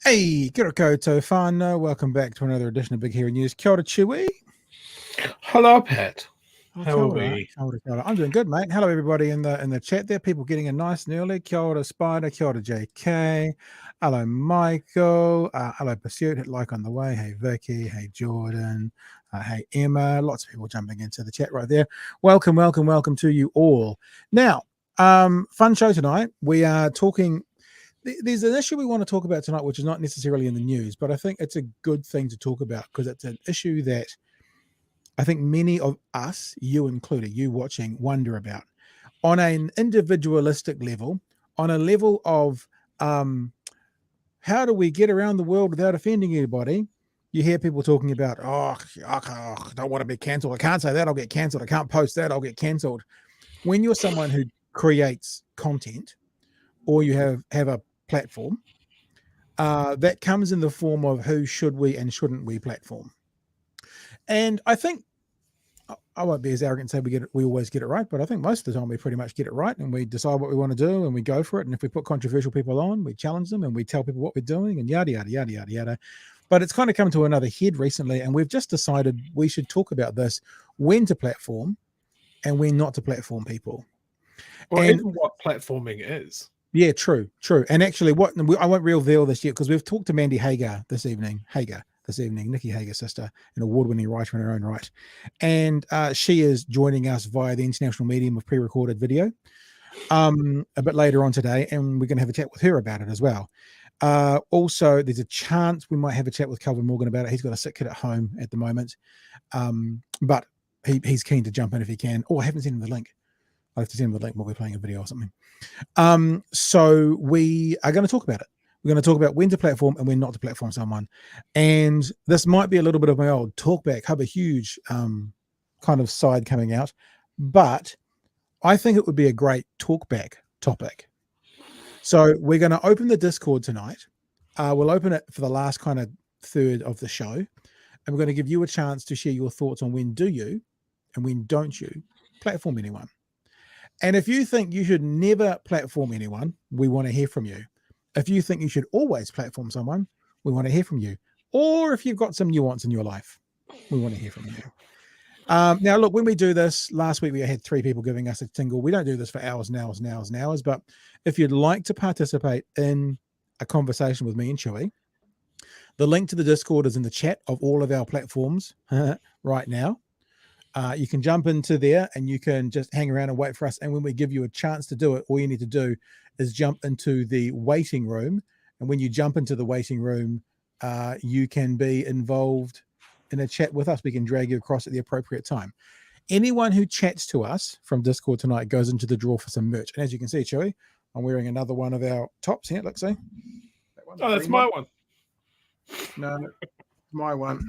Hey, kia ora koutou whānau. Welcome back to another edition of Big Hero News. Kia ora, Chewy. Hello, Pat. Oh, How are we? Kia ora, kia ora. I'm doing good, mate. Hello, everybody in the chat there. People getting in nice and early. Kia ora, Spider. Kia ora, JK. Hello, Michael. Hello, Pursuit. Hit like on the way. Hey, Vicky. Hey, Jordan. Hey, Emma. Lots of people jumping into the chat right there. Welcome, welcome, welcome to you all. Now, fun show tonight. We are talking... There's an issue we want to talk about tonight, which is not necessarily in the news, but I think it's a good thing to talk about because it's an issue that I think many of us, you included, you watching, wonder about on an individualistic level, on a level of how do we get around the world without offending anybody? You hear people talking about, I don't want to be cancelled. I can't say that. I'll get cancelled. I can't post that. I'll get cancelled. When you're someone who creates content or you have a platform, that comes in the form of who should we and shouldn't we platform. And I think I won't be as arrogant and say we always get it right, but I think most of the time we pretty much get it right and we decide what we want to do and we go for it. And if we put controversial people on, we challenge them and we tell people what we're doing and yada, yada, yada, yada, yada. But it's kind of come to another head recently and we've just decided we should talk about this, when to platform and when not to platform people. Well, and even what platforming is. Yeah, true. And actually, I won't reveal this yet because we've talked to Mandy Hager this evening, Nikki Hager's sister, an award-winning writer in her own right. And she is joining us via the international medium of pre-recorded video a bit later on today, and we're going to have a chat with her about it as well. Also, there's a chance we might have a chat with Calvin Morgan about it. He's got a sick kid at home at the moment, but he's keen to jump in if he can. Oh, I haven't sent him the link. I have to send him the link while we're playing a video or something. So we are going to talk about it. We're going to talk about when to platform and when not to platform someone. And this might be a little bit of my old talkback, have a huge kind of side coming out, but I think it would be a great talkback topic. So we're going to open the Discord tonight. We'll open it for the last kind of third of the show. And we're going to give you a chance to share your thoughts on when do you and when don't you platform anyone. And if you think you should never platform anyone, we want to hear from you. If you think you should always platform someone, we want to hear from you. Or if you've got some nuance in your life, we want to hear from you. Now, look, when we do this, last week we had 3 people giving us a tingle. We don't do this for hours and hours and hours and hours. But if you'd like to participate in a conversation with me and Chewy, the link to the Discord is in the chat of all of our platforms right now. You can jump into there and you can just hang around and wait for us. And when we give you a chance to do it, all you need to do is jump into the waiting room. And when you jump into the waiting room, you can be involved in a chat with us. We can drag you across at the appropriate time. Anyone who chats to us from Discord tonight goes into the draw for some merch. And as you can see, Chewy, I'm wearing another one of our tops here. Let's see. Oh, that's my one. No. My one.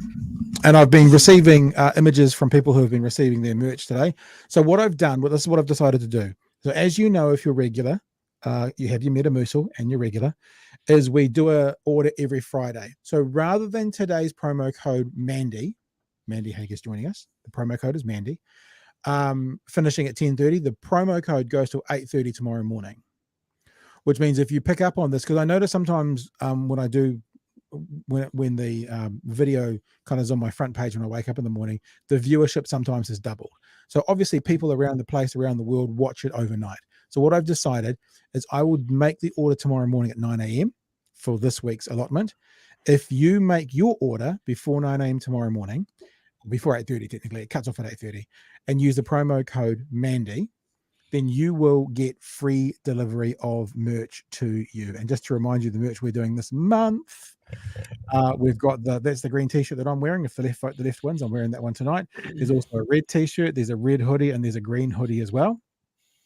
And I've been receiving images from people who have been receiving their merch today. So what I've done, this is what I've decided to do. So as you know, if you're regular, you have your Metamucil and your regular, is we do a order every Friday. So rather than today's promo code Mandy Hager's joining us. The promo code is Mandy. Finishing at 10:30, the promo code goes to 8:30 tomorrow morning. Which means if you pick up on this, because I notice sometimes when I do when the video kind of is on my front page when I wake up in the morning, the viewership sometimes is doubled. So obviously people around the place, around the world, watch it overnight. So what I've decided is I would make the order tomorrow morning at 9 a.m. for this week's allotment. If you make your order before 9 a.m. tomorrow morning, before 8:30 technically, it cuts off at 8:30, and use the promo code Mandy, then you will get free delivery of merch to you. And just to remind you, the merch we're doing this month, we've got that's the green t-shirt that I'm wearing. If the left wins, I'm wearing that one tonight. There's also a red t-shirt, there's a red hoodie, and there's a green hoodie as well.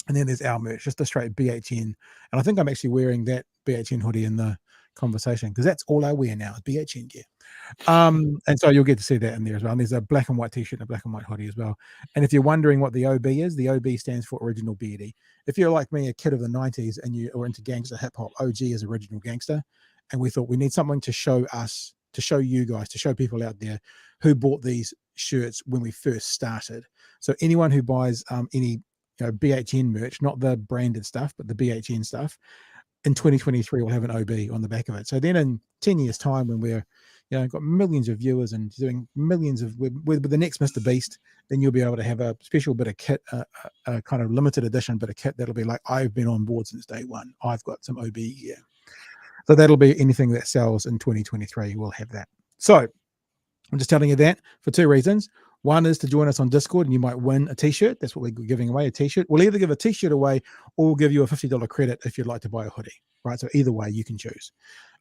And then there's our merch, just a straight BHN. And I think I'm actually wearing that BHN hoodie in the conversation because that's all I wear now is BHN gear. And so you'll get to see that in there as well. And there's a black and white t-shirt and a black and white hoodie as well. And if you're wondering what the OB is, the OB stands for Original Beardy. If you're like me, a kid of the 90s, and you are into gangster hip hop, OG is Original Gangster. And we thought we need something to show us, to show you guys, to show people out there who bought these shirts when we first started. So anyone who buys any BHN merch, not the branded stuff, but the BHN stuff, in 2023 we'll have an OB on the back of it. So then in 10 years time, when we're got millions of viewers and doing millions of with the next Mr. Beast, then you'll be able to have a special bit of kit, a kind of limited edition bit of kit that'll be like, I've been on board since day one, I've got some OB here. So that'll be anything that sells in 2023 will have that. So I'm just telling you that for two reasons. One is to join us on Discord and you might win a t-shirt. That's what we're giving away, a t-shirt. We'll either give a t-shirt away or we'll give you a $50 credit if you'd like to buy a hoodie, right? So either way you can choose.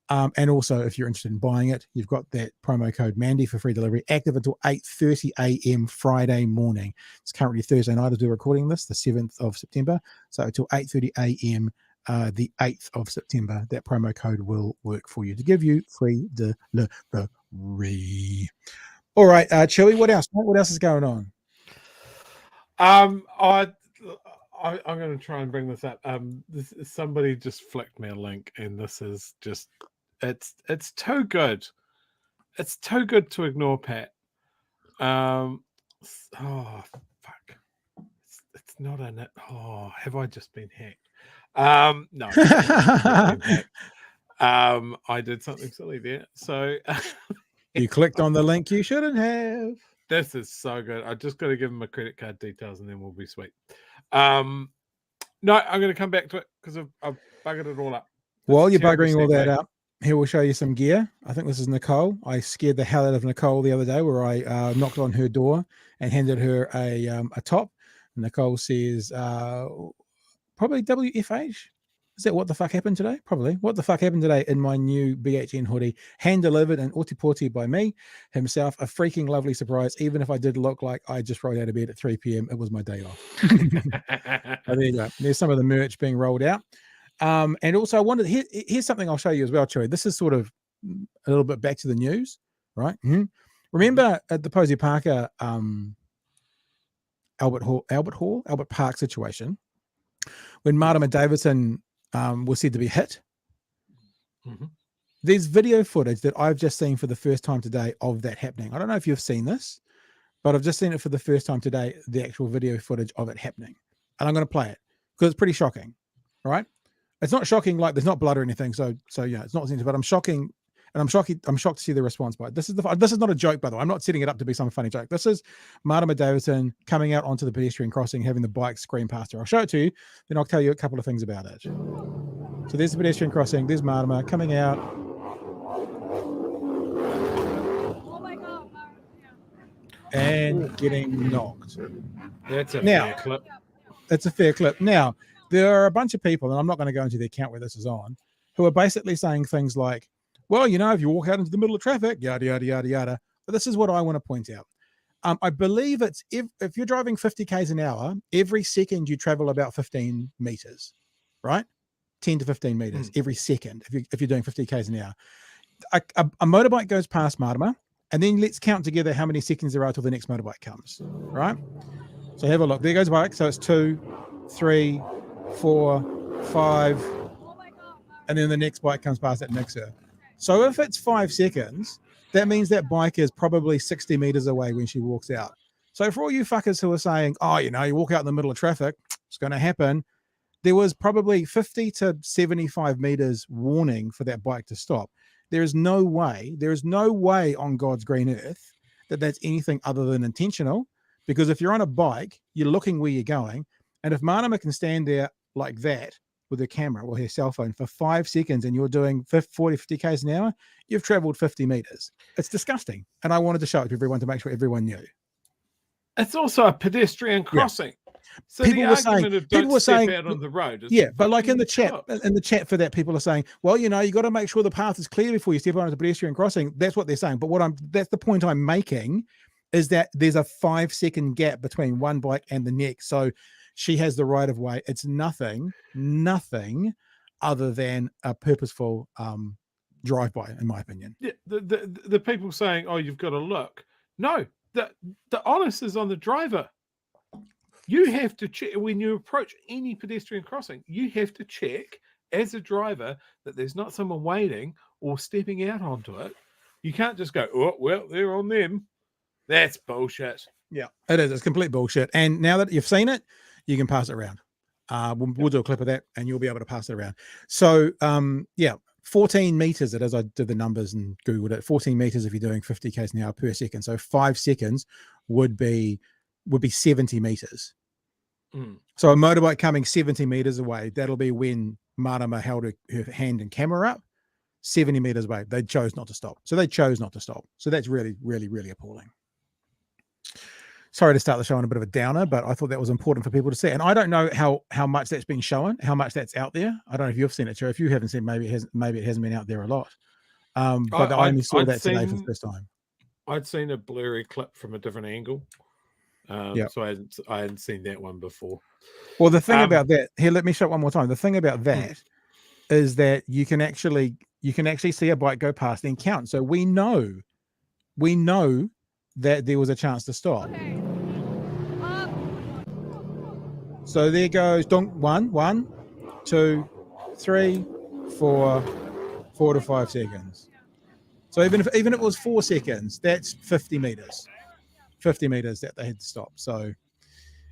And also if you're interested in buying it, you've got that promo code Mandy for free delivery active until 8:30 a.m. Friday morning. It's currently Thursday night as we're recording this, the 7th of September. So until 8:30 a.m. The 8th of September, that promo code will work for you to give you free delivery. All right, Chewy, what else? What else is going on? I'm going to try and bring this up. Somebody just flicked me a link, and this is just it's too good. It's too good to ignore, Pat. Oh fuck! It's not in it. Oh, have I just been hacked? No. I did something silly there. So. You clicked on the link you shouldn't have. This is so good. I just got to give him my credit card details and then we'll be sweet. No, I'm going to come back to it because I've buggered it all up. While you're buggering all that up, here we'll show you some gear. I think this is Nicole. I scared the hell out of Nicole the other day where I knocked on her door and handed her a top. Nicole says, probably WFH. Is that what the fuck happened today? Probably. What the fuck happened today in my new BHN hoodie, hand delivered and Otipoti by me himself. A freaking lovely surprise. Even if I did look like I just rolled out of bed at 3 p.m., it was my day off. So there you go. There's some of the merch being rolled out. And also I wanted, here's something I'll show you as well, Chewy. This is sort of a little bit back to the news, right? Mm-hmm. Remember at the Posey Parker Albert Park situation, when Mandy Davidson was said to be hit. Mm-hmm. There's video footage that I've just seen for the first time today of that happening. I don't know if you've seen this, but I've just seen it for the first time today, the actual video footage of it happening. And I'm going to play it because it's pretty shocking, right? It's not shocking like there's not blood or anything. So yeah, it's not sensitive, but I'm shocking. And I'm shocked to see the response by it. This is not a joke, by the way. I'm not setting it up to be some funny joke. This is Mandy Davidson coming out onto the pedestrian crossing, having the bike scream past her. I'll show it to you, then I'll tell you a couple of things about it. So there's the pedestrian crossing. There's Mandy coming out. Oh my God. And getting knocked. That's a fair clip. It's a fair clip. Now, there are a bunch of people, and I'm not going to go into the account where this is on, who are basically saying things like, well, if you walk out into the middle of traffic, yada, yada, yada, yada. But this is what I want to point out. I believe it's if you're driving 50 k's an hour, every second you travel about 15 meters, right? 10 to 15 meters every second if you're doing 50 k's an hour. A motorbike goes past Martima, and then let's count together how many seconds there are till the next motorbike comes, right? So have a look. There goes the bike. So it's 2, 3, 4, 5, and then the next bike comes past that next her. So if it's 5 seconds, that means that bike is probably 60 meters away when she walks out. So for all you fuckers who are saying, oh, you walk out in the middle of traffic, it's going to happen. There was probably 50 to 75 meters warning for that bike to stop. There is no way on God's green earth that that's anything other than intentional. Because if you're on a bike, you're looking where you're going. And if Manama can stand there like that, with her camera or her cell phone for 5 seconds and you're doing 40, 50 k's an hour, you've traveled 50 meters. It's disgusting. And I wanted to show it to everyone to make sure everyone knew. It's also a pedestrian crossing. Yeah. So people were saying out on the road. But like in the chat for that, people are saying, well, you got to make sure the path is clear before you step onto the pedestrian crossing. That's what they're saying. But that's the point I'm making, is that there's a 5 second gap between one bike and the next. So She has the right of way. It's nothing other than a purposeful drive-by, in my opinion. Yeah, the people saying, "Oh, you've got to look." No, the onus is on the driver. You have to check when you approach any pedestrian crossing. You have to check as a driver that there's not someone waiting or stepping out onto it. You can't just go, "Oh, well, they're on them." That's bullshit. Yeah, it is. It's complete bullshit. And now that you've seen it, you can pass it around. We'll do a clip of that, and you'll be able to pass it around. So, 14 meters. It is. I did the numbers and Googled it. 14 meters if you're doing 50 k's an hour per second. So 5 seconds would be 70 meters. So a motorbike coming 70 meters away, that'll be when Marama held her hand and camera up 70 meters away. They chose not to stop. So that's really, really, really appalling. Sorry to start the show on a bit of a downer, but I thought that was important for people to see. And I don't know how much that's been shown, how much that's out there. I don't know if you've seen it, Joe. If you haven't seen, maybe it hasn't been out there a lot. But I only saw that today for the first time. I'd seen a blurry clip from a different angle. So I hadn't seen that one before. Well, the thing about that, here, let me show it one more time. The thing about that is that you can actually see a bike go past and count. So we know that there was a chance to stop. Okay. So there goes donk 1, 2, 3, 4 to 5 seconds. So even if it was 4 seconds, that's 50 meters. 50 meters that they had to stop. So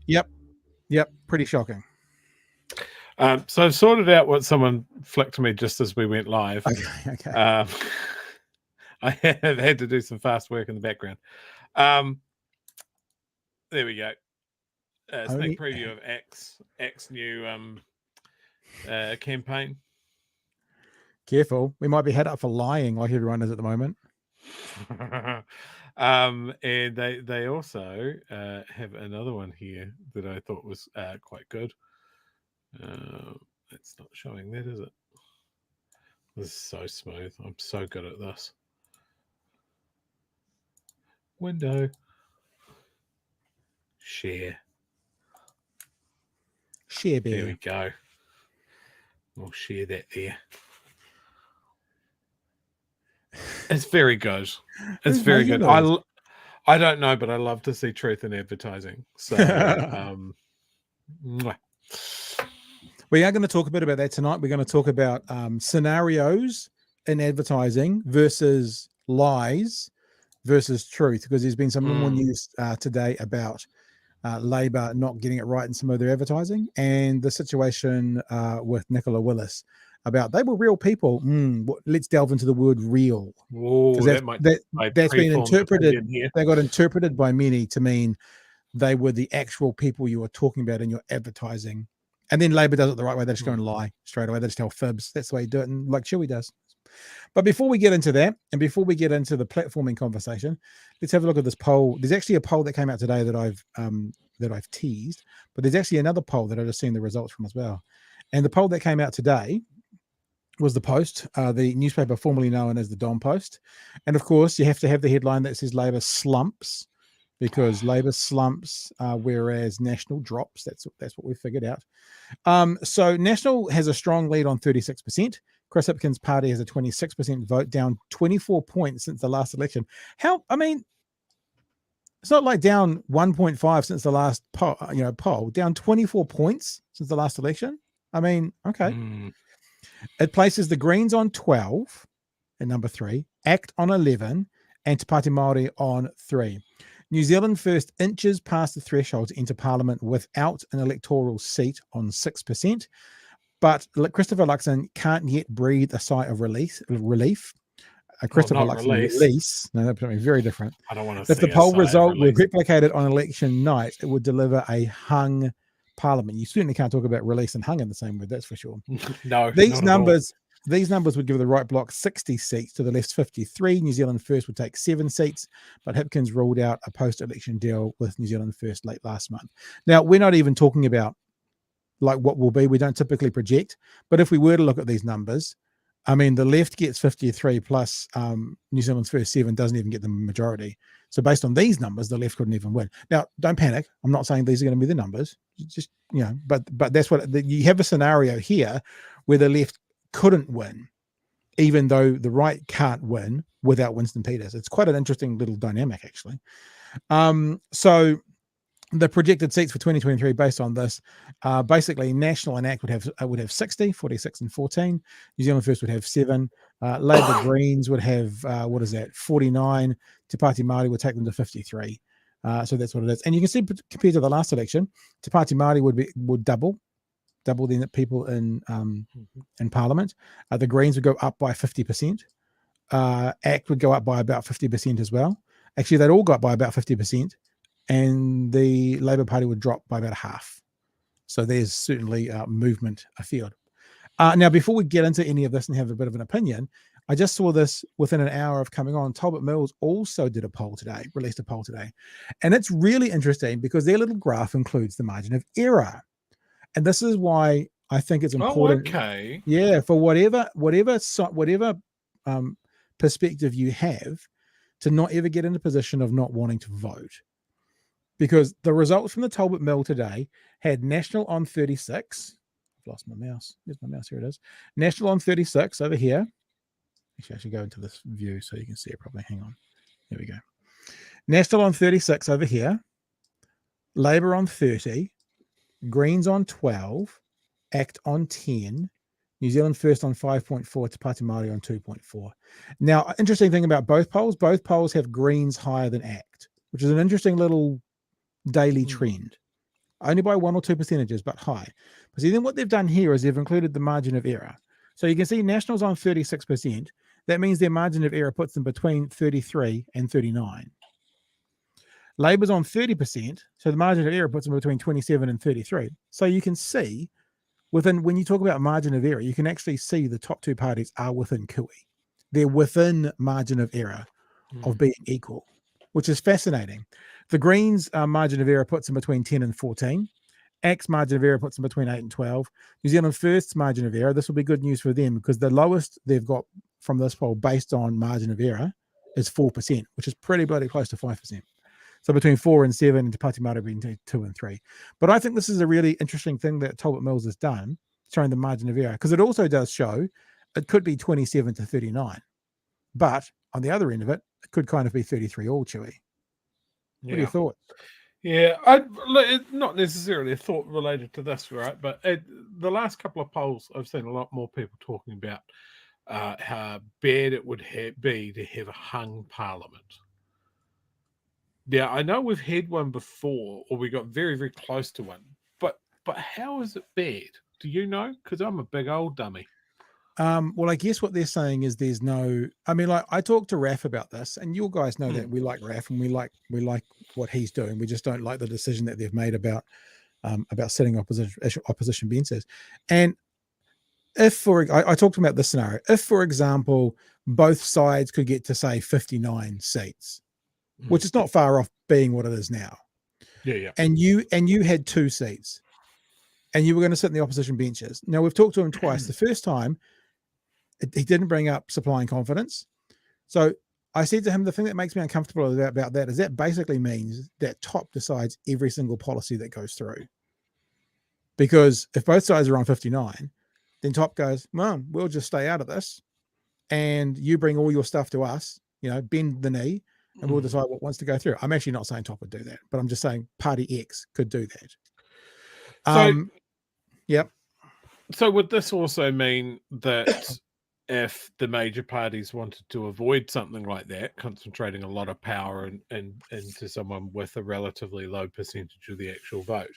yep, pretty shocking. So I've sorted out what someone flicked me just as we went live. Okay. I had to do some fast work in the background. There we go. Sneak preview of X new campaign. Careful, we might be head up for lying like everyone is at the moment. And they also have another one here that I thought was quite good. It's not showing that, is it? This is so smooth. I'm so good at this. Window. Share, bear. There we go. We'll share that there. It's very good. It's very good. I don't know, but I love to see truth in advertising. So we are going to talk a bit about that tonight. We're going to talk about scenarios in advertising versus lies versus truth, because there's been some more news today about Labor not getting it right in some of their advertising, and the situation with Nicola Willis about they were real people. Let's delve into the word real. That's been interpreted. They got interpreted by many to mean they were the actual people you were talking about in your advertising. And then Labor does it the right way. They just go and lie straight away. They just tell fibs. That's the way you do it, and like Chewy does. But before we get into that, and before we get into the platforming conversation, let's have a look at this poll. There's actually a poll that came out today that I've teased, but there's actually another poll that I've just seen the results from as well. And the poll that came out today was the Post, the newspaper formerly known as the Don Post. And of course, you have to have the headline that says Labor slumps, because Labor slumps, whereas National drops. That's what we figured out. So National has a strong lead on 36%. Chris Hipkins' party has a 26% vote, down 24 points since the last election. It's not like down 1.5 since the last poll, down 24 points since the last election. Okay. It places the Greens on 12 at number 3, ACT on 11, and Te Pāti Māori on 3. New Zealand First inches past the threshold to enter Parliament without an electoral seat on 6%. But Christopher Luxon can't yet breathe a sigh of relief. Christopher Luxon release. No, that's something very different. I don't want to. If the poll result were replicated on election night, it would deliver a hung Parliament. You certainly can't talk about release and hung in the same word, that's for sure. No, these numbers would give the right bloc 60 seats, to the left's 53. New Zealand First would take 7 seats, but Hipkins ruled out a post-election deal with New Zealand First late last month. Now, we're not even talking about like what will be. We don't typically project, but if we were to look at these numbers, I mean, the left gets 53 plus New Zealand's first 7 doesn't even get the majority. So based on these numbers, the left couldn't even win. Now, don't panic. I'm not saying these are going to be the numbers. Just, but that's what you have a scenario here where the left couldn't win, even though the right can't win without Winston Peters. It's quite an interesting little dynamic, actually. So the projected seats for 2023 based on this, basically National and ACT would have 60, 46 and 14. New Zealand First would have 7. Labour Greens would have 49. Te Pāti Māori would take them to 53. So that's what it is. And you can see compared to the last election, Te Pāti Māori would double the people in Parliament. The Greens would go up by 50%. ACT would go up by about 50% as well. Actually, they'd all go up by about 50%. And the Labour Party would drop by about half. So there's certainly movement afield. Now, before we get into any of this and have a bit of an opinion, I just saw this within an hour of coming on. Talbot Mills also did released a poll today. And it's really interesting because their little graph includes the margin of error. And this is why I think it's important. Oh, okay. Yeah, for whatever perspective you have, to not ever get in a position of not wanting to vote. Because the results from the Talbot Mill today had National on 36. I've lost my mouse. Where's my mouse? Here it is. National on 36 over here. Actually, I should go into this view so you can see it properly. Hang on. There we go. National on 36 over here. Labour on 30. Greens on 12. ACT on 10. New Zealand First on 5.4. Te Pāti Māori on 2.4. Now, interesting thing about both polls have Greens higher than ACT, which is an interesting little daily trend, only by 1 or 2 percentages, but high. But see, then what they've done here is they've included the margin of error. So you can see Nationals on 36%. That means their margin of error puts them between 33 and 39. Labour's on 30%. So the margin of error puts them between 27 and 33. So you can see when you talk about margin of error, you can actually see the top 2 parties are within cooey. They're within margin of error of being equal, which is fascinating. The Greens margin of error puts them between 10 and 14. ACT's margin of error puts them between 8 and 12. New Zealand First's margin of error, this will be good news for them because the lowest they've got from this poll based on margin of error is 4%, which is pretty bloody close to 5%. So between 4 and 7, and Te Pāti Māori between 2 and 3. But I think this is a really interesting thing that Talbot Mills has done, showing the margin of error, because it also does show it could be 27 to 39. But on the other end of it, it could kind of be 33 all, Chewy. What are your thoughts? Yeah, not necessarily a thought related to this, right? But the last couple of polls, I've seen a lot more people talking about how bad it would be to have a hung parliament. Yeah, I know we've had one before, or we got very, very close to one. But how is it bad? Do you know? Because I'm a big old dummy. Well, I guess what they're saying is there's no. I mean, like I talked to Raf about this, and you guys know that we like Raf and we like what he's doing. We just don't like the decision that they've made about setting opposition benches. And if I talked about this scenario, if for example both sides could get to say 59 seats, which is not far off being what it is now. Yeah. And you had 2 seats, and you were going to sit in the opposition benches. Now we've talked to him twice. The first time, he didn't bring up supplying confidence. So I said to him, the thing that makes me uncomfortable about that is that basically means that top decides every single policy that goes through. Because if both sides are on 59, then top goes, well, we'll just stay out of this. And you bring all your stuff to us, bend the knee, and we'll decide what wants to go through. I'm actually not saying top would do that, but I'm just saying Party X could do that. Yep. So would this also mean that if the major parties wanted to avoid something like that, concentrating a lot of power into someone with a relatively low percentage of the actual vote,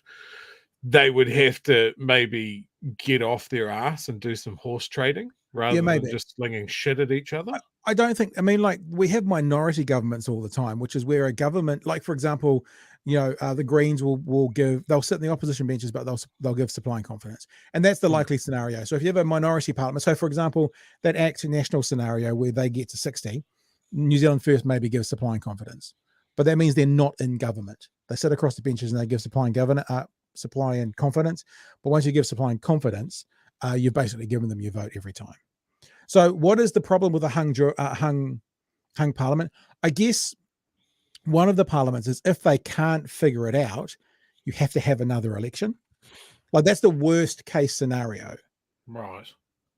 they would have to maybe get off their ass and do some horse trading rather than just slinging shit at each other? I don't think, like we have minority governments all the time, which is where a government, like for example, the Greens they'll sit in the opposition benches, but they'll give supplying confidence. And that's the likely scenario. So if you have a minority parliament, so for example, that ACT national scenario where they get to 60, New Zealand First maybe gives supplying confidence, but that means they're not in government. They sit across the benches and they give supplying confidence. But once you give supplying confidence, you've basically given them your vote every time. So what is the problem with a hung parliament? I guess one of the parliaments is if they can't figure it out, you have to have another election. Like that's the worst case scenario. Right.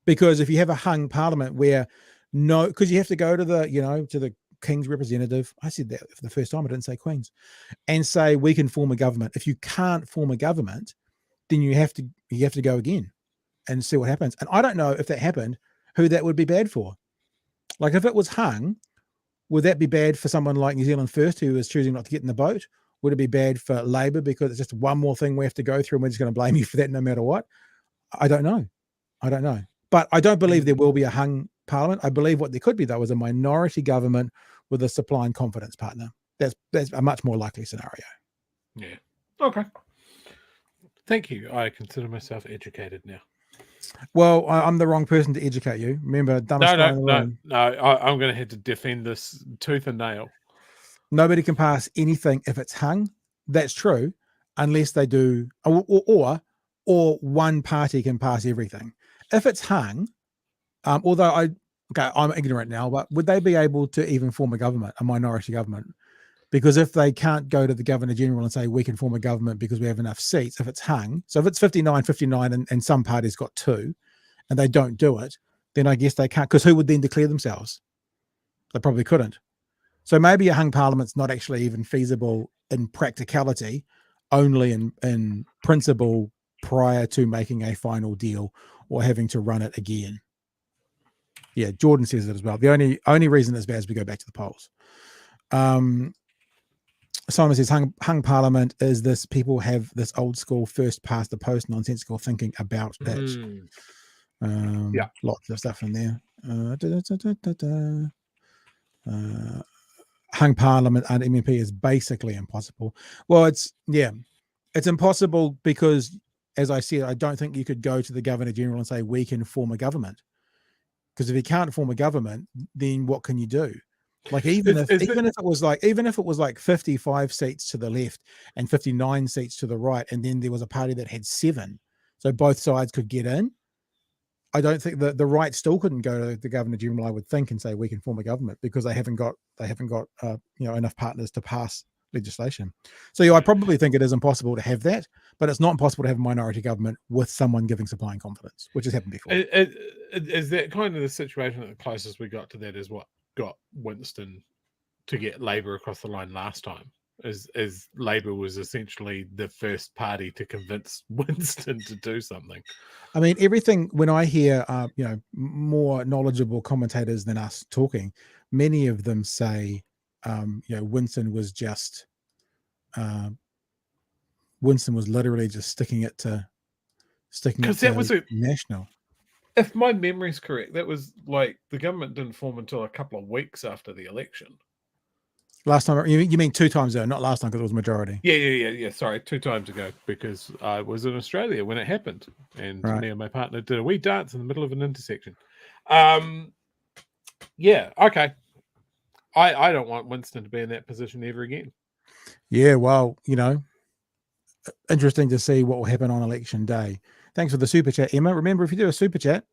Because if you have a hung parliament where because you have to go to the King's representative. I said that for the first time. I didn't say Queen's, and say we can form a government. If you can't form a government, then you have to go again and see what happens. And I don't know if that happened, who that would be bad for. Like if it was hung, would that be bad for someone like New Zealand First who is choosing not to get in the boat? Would it be bad for Labour because it's just one more thing we have to go through and we're just going to blame you for that no matter what? I don't know. But I don't believe there will be a hung parliament. I believe what there could be, though, is a minority government with a supply and confidence partner. That's a much more likely scenario. Yeah. Okay. Thank you. I consider myself educated now. Well, I'm the wrong person to educate you. Remember, dumbest guy in the room. No. I'm going to have to defend this tooth and nail. Nobody can pass anything if it's hung. That's true, unless they do, or one party can pass everything. If it's hung, although I'm ignorant now, but would they be able to even form a minority government? Because if they can't go to the Governor General and say we can form a government because we have enough seats, if it's hung, so if it's 59 and some parties got 2 and they don't do it, then I guess they can't, because who would then declare themselves? They probably couldn't. So maybe a hung parliament's not actually even feasible in practicality, only in principle prior to making a final deal or having to run it again. Yeah, Jordan says it as well. The only reason it's bad is we go back to the polls. Simon says hung parliament is this people have this old school first past the post nonsensical thinking about it. Yeah, lots of stuff in there. Hung parliament and MMP is basically impossible. Well, it's impossible because, as I said, I don't think you could go to the Governor General and say we can form a government, because if you can't form a government, then what can you do? Like even if it was like 55 seats to the left and 59 seats to the right, and then there was a party that had 7, so both sides could get in, I don't think the right still couldn't go to the Governor General, I would think, and say we can form a government, because they haven't got enough partners to pass legislation. So yeah, I probably think it is impossible to have that, but it's not impossible to have a minority government with someone giving supply and confidence, which has happened before. Is that kind of the situation that the closest we got to that is what got Winston to get Labour across the line last time? As Labour was essentially the first party to convince Winston to do something. I mean, everything, when I hear more knowledgeable commentators than us talking, many of them say Winston was literally just sticking it to National. If my memory's correct, that was like the government didn't form until a couple of weeks after the election. Last time, you mean 2 times ago, not last time, because it was majority. Yeah. Sorry, 2 times ago, because I was in Australia when it happened, and me and my partner did a wee dance in the middle of an intersection. Yeah, okay. I don't want Winston to be in that position ever again. Yeah, well, interesting to see what will happen on election day. Thanks for the super chat, Emma. Remember, if you do a super chat,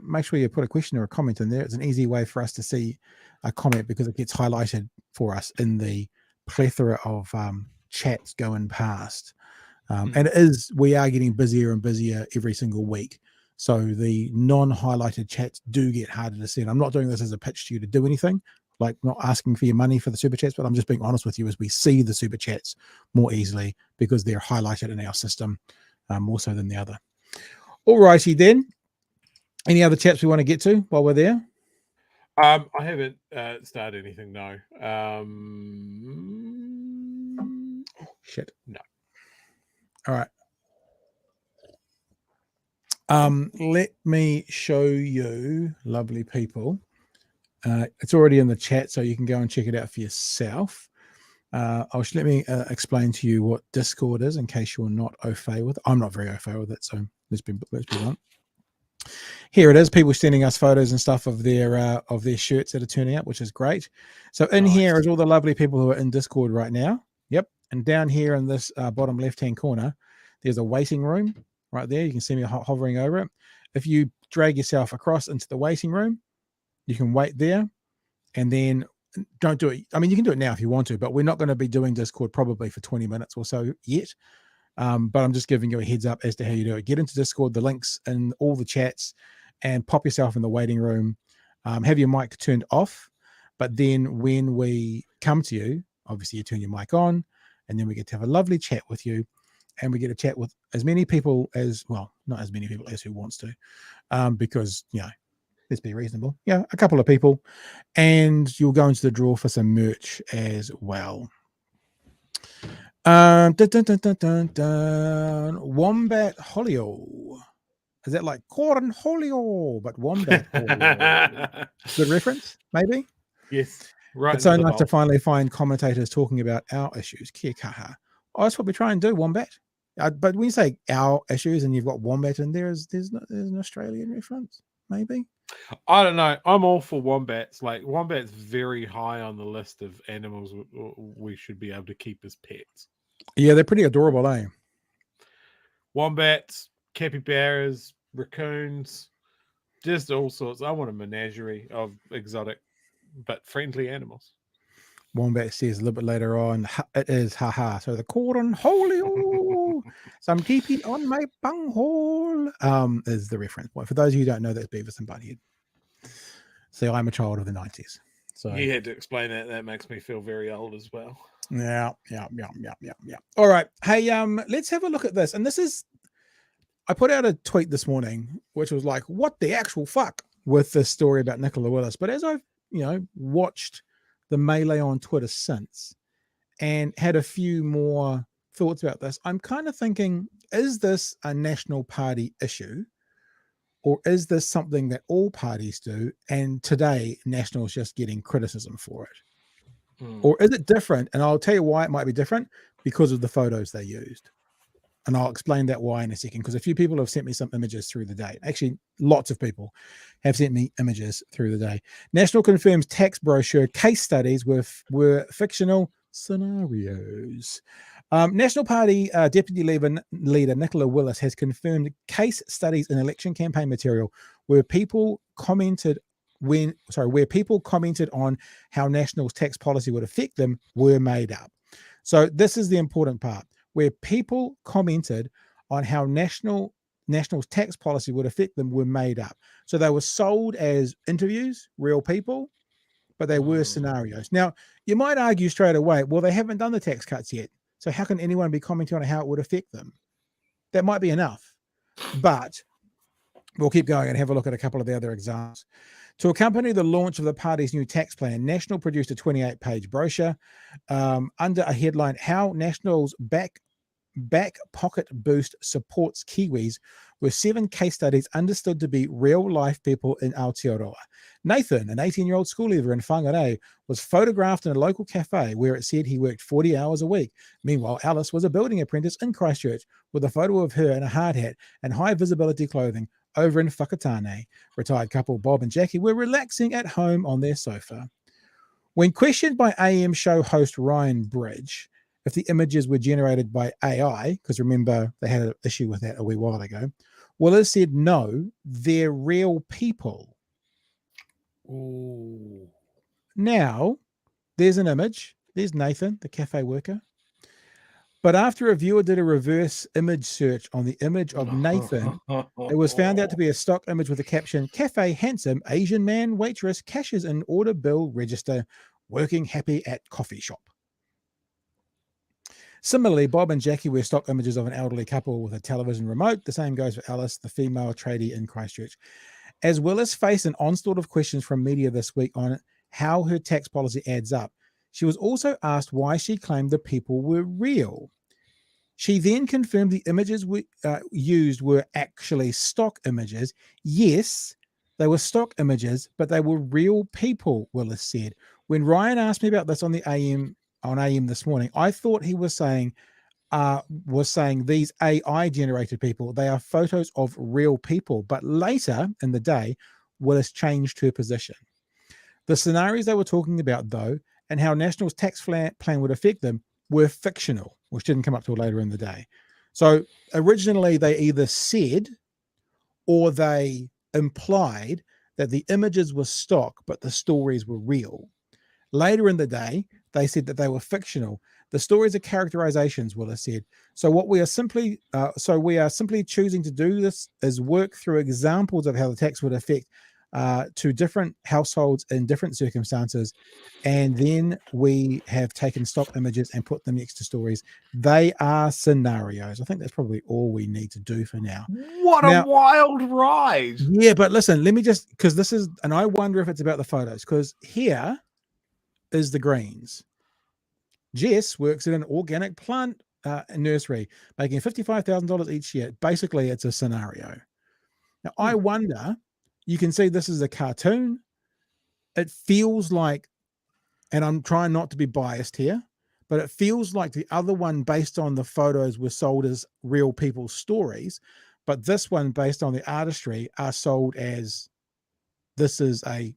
make sure you put a question or a comment in there. It's an easy way for us to see a comment, because it gets highlighted for us in the plethora of chats going past. And we are getting busier and busier every single week. So the non-highlighted chats do get harder to see. And I'm not doing this as a pitch to you to do anything, like not asking for your money for the super chats, but I'm just being honest with you as we see the super chats more easily because they're highlighted in our system more so than the other. All righty then. Any other chats we want to get to while we're there? I haven't started anything, no. Shit. No. All right. Let me show you, lovely people. It's already in the chat, so you can go and check it out for yourself. Let me explain to you what Discord is, in case you're not au fait with it. I'm not very au fait with it, so let's be blunt. Here it is. People sending us photos and stuff of their shirts that are turning up, which is great. So in here is all the lovely people who are in Discord right now. Yep. And down here in this bottom left-hand corner, there's a waiting room right there. You can see me hovering over it. If you drag yourself across into the waiting room. You can wait there, and then don't do it. I mean, you can do it now if you want to, but we're not going to be doing Discord probably for 20 minutes or so yet. But I'm just giving you a heads up as to how you do it. Get into Discord, the links in all the chats, and pop yourself in the waiting room. Have your mic turned off, but then when we come to you, obviously you turn your mic on, and then we get to have a lovely chat with you, and we get to chat with as many people as, well, not as many people as who wants to, because, you know, let's be reasonable. Yeah, a couple of people, and you'll go into the draw for some merch as well. Dun, dun, dun, dun, dun, dun. Wombat Holio. Is that like corn Holio, but Wombat Holio? Good reference, maybe? Yes. Right. It's so nice to finally find commentators talking about our issues. Kia kaha. Oh, that's what we try and do, Wombat. But when you say our issues and you've got Wombat in there, there's an Australian reference, maybe? I don't know. I'm all for wombats. Like, wombat's very high on the list of animals we should be able to keep as pets. Yeah, they're pretty adorable, eh? Wombats, capybaras, raccoons, just all sorts. I want a menagerie of exotic but friendly animals. Wombat says a little bit later on, it is haha. So the corn holio, some keeping on my bunghole, is the reference point. For those of you who don't know, that's Beavis and Butthead. So I'm a child of the 90s. So you had to explain that. That makes me feel very old as well. Yeah. All right. Hey, let's have a look at this. And this is, I put out a tweet this morning, which was like, what the actual fuck with this story about Nicola Willis. But as I've, watched the melee on Twitter since and had a few more thoughts about this, I'm kind of thinking, is this a National Party issue? Or is this something that all parties do? And today, National's just getting criticism for it. Or is it different? And I'll tell you why it might be different, because of the photos they used. And I'll explain that why in a second, because a few people have sent me some images through the day. Actually, lots of people have sent me images through the day. National confirms tax brochure case studies were fictional scenarios. National Party Deputy Leader Nicola Willis has confirmed case studies in election campaign material where people commented on how National's tax policy would affect them were made up. So this is the important part, where people commented on how National's tax policy would affect them were made up. So they were sold as interviews, real people, but they were scenarios. Now, you might argue straight away, well, they haven't done the tax cuts yet, so how can anyone be commenting on how it would affect them? That might be enough, but we'll keep going and have a look at a couple of the other examples. To accompany the launch of the party's new tax plan, National produced a 28-page brochure under a headline, How National's Back Pocket Boost Supports Kiwis, with 7 case studies understood to be real-life people in Aotearoa. Nathan, an 18-year-old school leaver in Whangarei, was photographed in a local cafe where it said he worked 40 hours a week. Meanwhile, Alice was a building apprentice in Christchurch with a photo of her in a hard hat and high-visibility clothing over in Whakatane. Retired couple Bob and Jackie were relaxing at home on their sofa. When questioned by AM show host Ryan Bridge if the images were generated by AI, because remember they had an issue with that a wee while ago, Willis said no, they're real people. Ooh. Now, there's an image. There's Nathan, the cafe worker. But after a viewer did a reverse image search on the image of Nathan, it was found out to be a stock image with the caption, Cafe handsome Asian man waitress cashes in order bill register, working happy at coffee shop. Similarly, Bob and Jackie were stock images of an elderly couple with a television remote. The same goes for Alice, the female tradie in Christchurch. As Willis faced an onslaught of questions from media this week on how her tax policy adds up, she was also asked why she claimed the people were real. She then confirmed the images used were actually stock images. Yes, they were stock images, but they were real people, Willis said. When Ryan asked me about this on AM this morning, I thought he was saying these AI generated people, they are photos of real people. But later in the day, Willis changed her position. The scenarios they were talking about, though, and how National's tax plan would affect them were fictional, which didn't come up till later in the day. So originally they either said or they implied that the images were stock, but the stories were real. Later in the day, they said that they were fictional. The stories are characterizations, Willis said. So we are simply choosing to do this is work through examples of how the tax would affect to different households in different circumstances. And then we have taken stock images and put them next to stories. They are scenarios. I think that's probably all we need to do for now. What a wild ride. Yeah, but listen, let me just, because this is, and I wonder if it's about the photos, because here is the greens. Jess works in an organic plant nursery, making $55,000 each year. Basically, it's a scenario. Now, I wonder, you can see this is a cartoon. It feels like, and I'm trying not to be biased here, but it feels like the other one based on the photos were sold as real people's stories. But this one based on the artistry are sold as this is a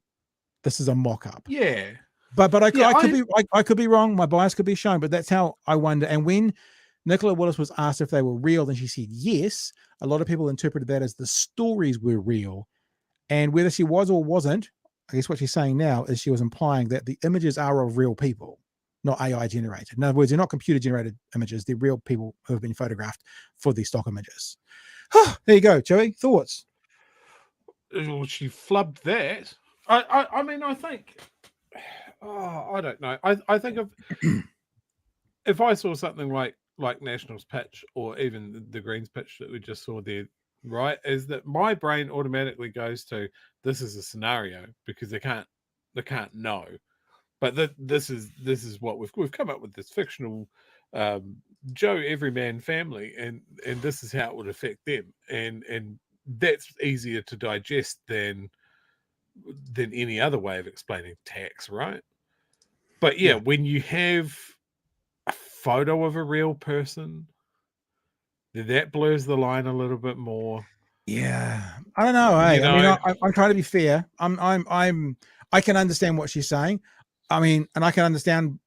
mock-up. Yeah. But I could be wrong. My bias could be shown, but that's how I wonder. And when Nicola Willis was asked if they were real, then she said yes. A lot of people interpreted that as the stories were real. And whether she was or wasn't, I guess what she's saying now is she was implying that the images are of real people, not AI generated. In other words, they're not computer generated images. They're real people who have been photographed for these stock images. There you go, Joey. Thoughts? Well, she flubbed that. I mean, I think... Oh, I don't know. I think if I saw something like Nationals pitch or even the Greens pitch that we just saw there, right, is that my brain automatically goes to this is a scenario because they can't know, but this is what we've come up with, this fictional Joe Everyman family, and this is how it would affect them, and that's easier to digest than any other way of explaining tax, right? But yeah, when you have a photo of a real person, that blurs the line a little bit more. Yeah, I don't know. Hey, I mean, I'm trying to be fair. I can understand what she's saying. I mean, and I can understand,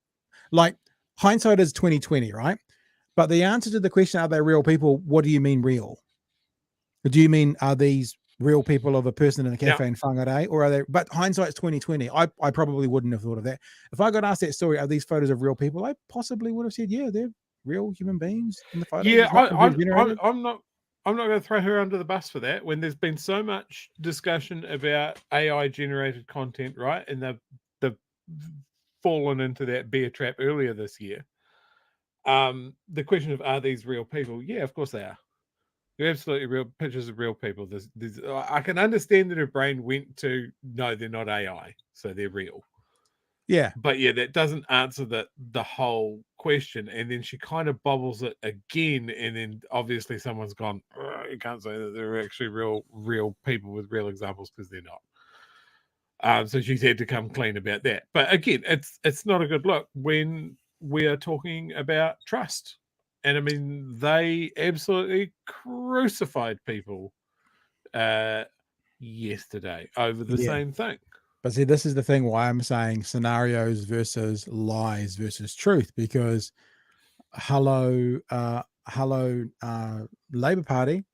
like, hindsight is 2020, right? But the answer to the question, are they real people? What do you mean real? Do you mean, are these real people of a person in a cafe in Whangarei, or are they? But hindsight's 2020. I probably wouldn't have thought of that. If I got asked that story, are these photos of real people? I possibly would have said, yeah, they're real human beings in the photos. Yeah, I'm not going to throw her under the bus for that. When there's been so much discussion about AI generated content, right, and they've fallen into that bear trap earlier this year. The question of, are these real people? Yeah, of course they are. They're absolutely real pictures of real people. I can understand that her brain went to, no, they're not AI, so they're real. Yeah. But yeah, that doesn't answer the whole question. And then she kind of bobbles it again, and then obviously someone's gone, you can't say that they're actually real people with real examples, because they're not. So she's had to come clean about that. But again, it's not a good look when we are talking about trust. And I mean, they absolutely crucified people yesterday over the same thing. But see, this is the thing why I'm saying scenarios versus lies versus truth, because hello, Labour Party.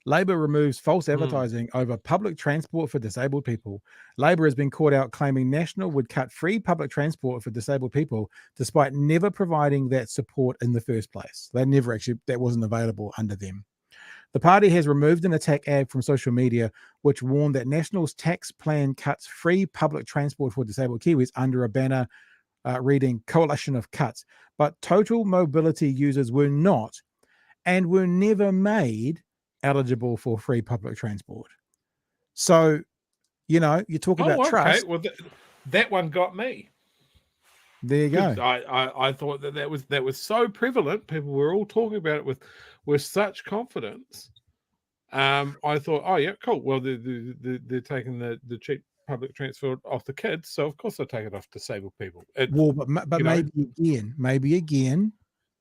Labour removes false advertising over public transport for disabled people. Labour has been caught out claiming National would cut free public transport for disabled people, despite never providing that support in the first place. That wasn't available under them. The party has removed an attack ad from social media, which warned that National's tax plan cuts free public transport for disabled Kiwis under a banner reading Coalition of Cuts. But total mobility users were not and were never made eligible for free public transport. So, you talk about trust. Well, that one got me. There you go. I thought that was so prevalent. People were all talking about it with such confidence. I thought, oh yeah, cool. Well, they're taking the cheap public transport off the kids, so of course they'll take it off disabled people. But maybe again,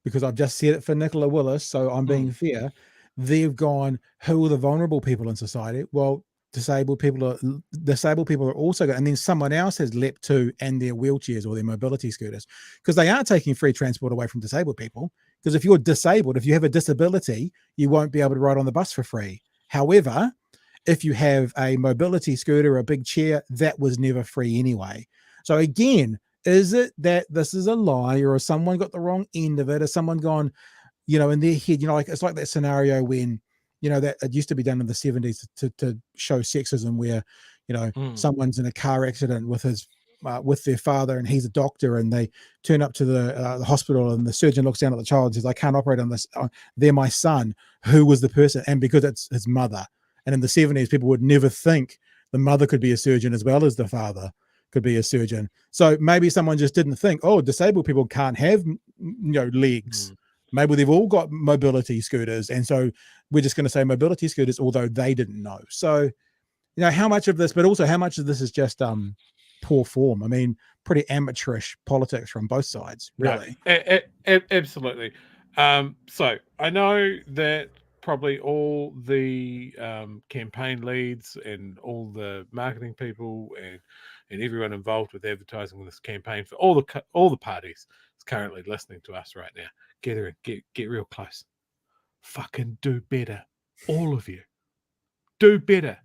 because I've just said it for Nicola Willis, so I'm being fair. They've gone, who are the vulnerable people in society? Well, disabled people are also good, and then someone else has leapt to, and their wheelchairs or their mobility scooters, because they are taking free transport away from disabled people. Because if you're disabled, if you have a disability, you won't be able to ride on the bus for free. However, if you have a mobility scooter or a big chair, that was never free anyway. So again, is it that this is a lie, or has someone got the wrong end of it? Has someone gone, in their head, like it's like that scenario when, that it used to be done in the 70s to show sexism where, someone's in a car accident with their father, and he's a doctor, and they turn up to the hospital, and the surgeon looks down at the child and says, I can't operate on this. They're my son. Who was the person? And because it's his mother. And in the 70s, people would never think the mother could be a surgeon as well as the father could be a surgeon. So maybe someone just didn't think, disabled people can't have, legs. Maybe they've all got mobility scooters. And so we're just going to say mobility scooters, although they didn't know. So, how much of this, but also how much of this is just poor form? I mean, pretty amateurish politics from both sides, really. No, absolutely. So I know that probably all the campaign leads and all the marketing people and everyone involved with advertising this campaign for all the parties is currently listening to us right now. Get real close. Fucking do better, all of you. Do better.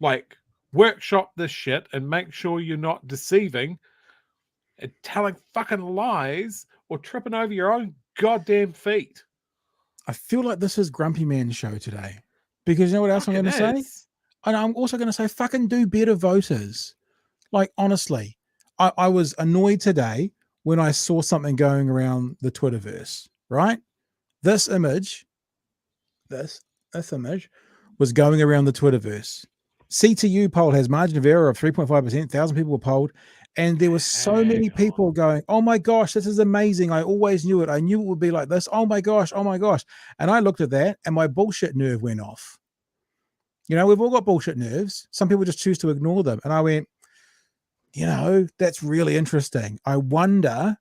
Like, workshop this shit and make sure you're not deceiving and telling fucking lies or tripping over your own goddamn feet. I feel like this is Grumpy Man's show today, because you know what else I'm going to say? And I'm also going to say fucking do better, voters. Like, honestly, I was annoyed today when I saw something going around the Twitterverse, right? This image was going around the Twitterverse. CTU poll has margin of error of 3.5%. 1,000 people were polled. And there were so many people going, oh my gosh, this is amazing. I always knew it. I knew it would be like this. Oh my gosh. Oh my gosh. And I looked at that and my bullshit nerve went off. We've all got bullshit nerves. Some people just choose to ignore them. And I went, that's really interesting. I wonder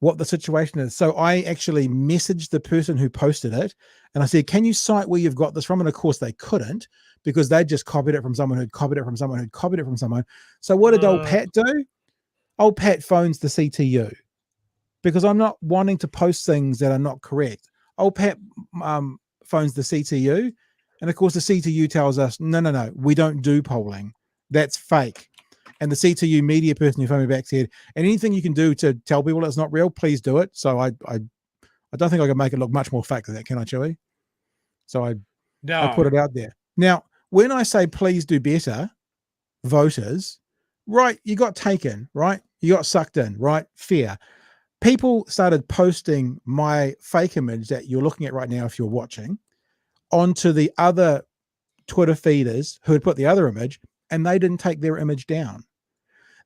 what the situation is. So I actually messaged the person who posted it and I said, can you cite where you've got this from? And of course they couldn't, because they just copied it from someone who'd copied it from someone who'd copied it from someone. So what did old Pat do? Old Pat phones the CTU, because I'm not wanting to post things that are not correct. Old Pat phones the CTU. And of course the CTU tells us, no, we don't do polling. That's fake. And the CTU media person who phoned me back said, and anything you can do to tell people it's not real, please do it. So I don't think I can make it look much more fake than that, can I, Chewy? So I put it out there. Now, when I say please do better, voters, right, you got taken, right? You got sucked in, right? Fair. People started posting my fake image that you're looking at right now, if you're watching, onto the other Twitter feeders who had put the other image, and they didn't take their image down.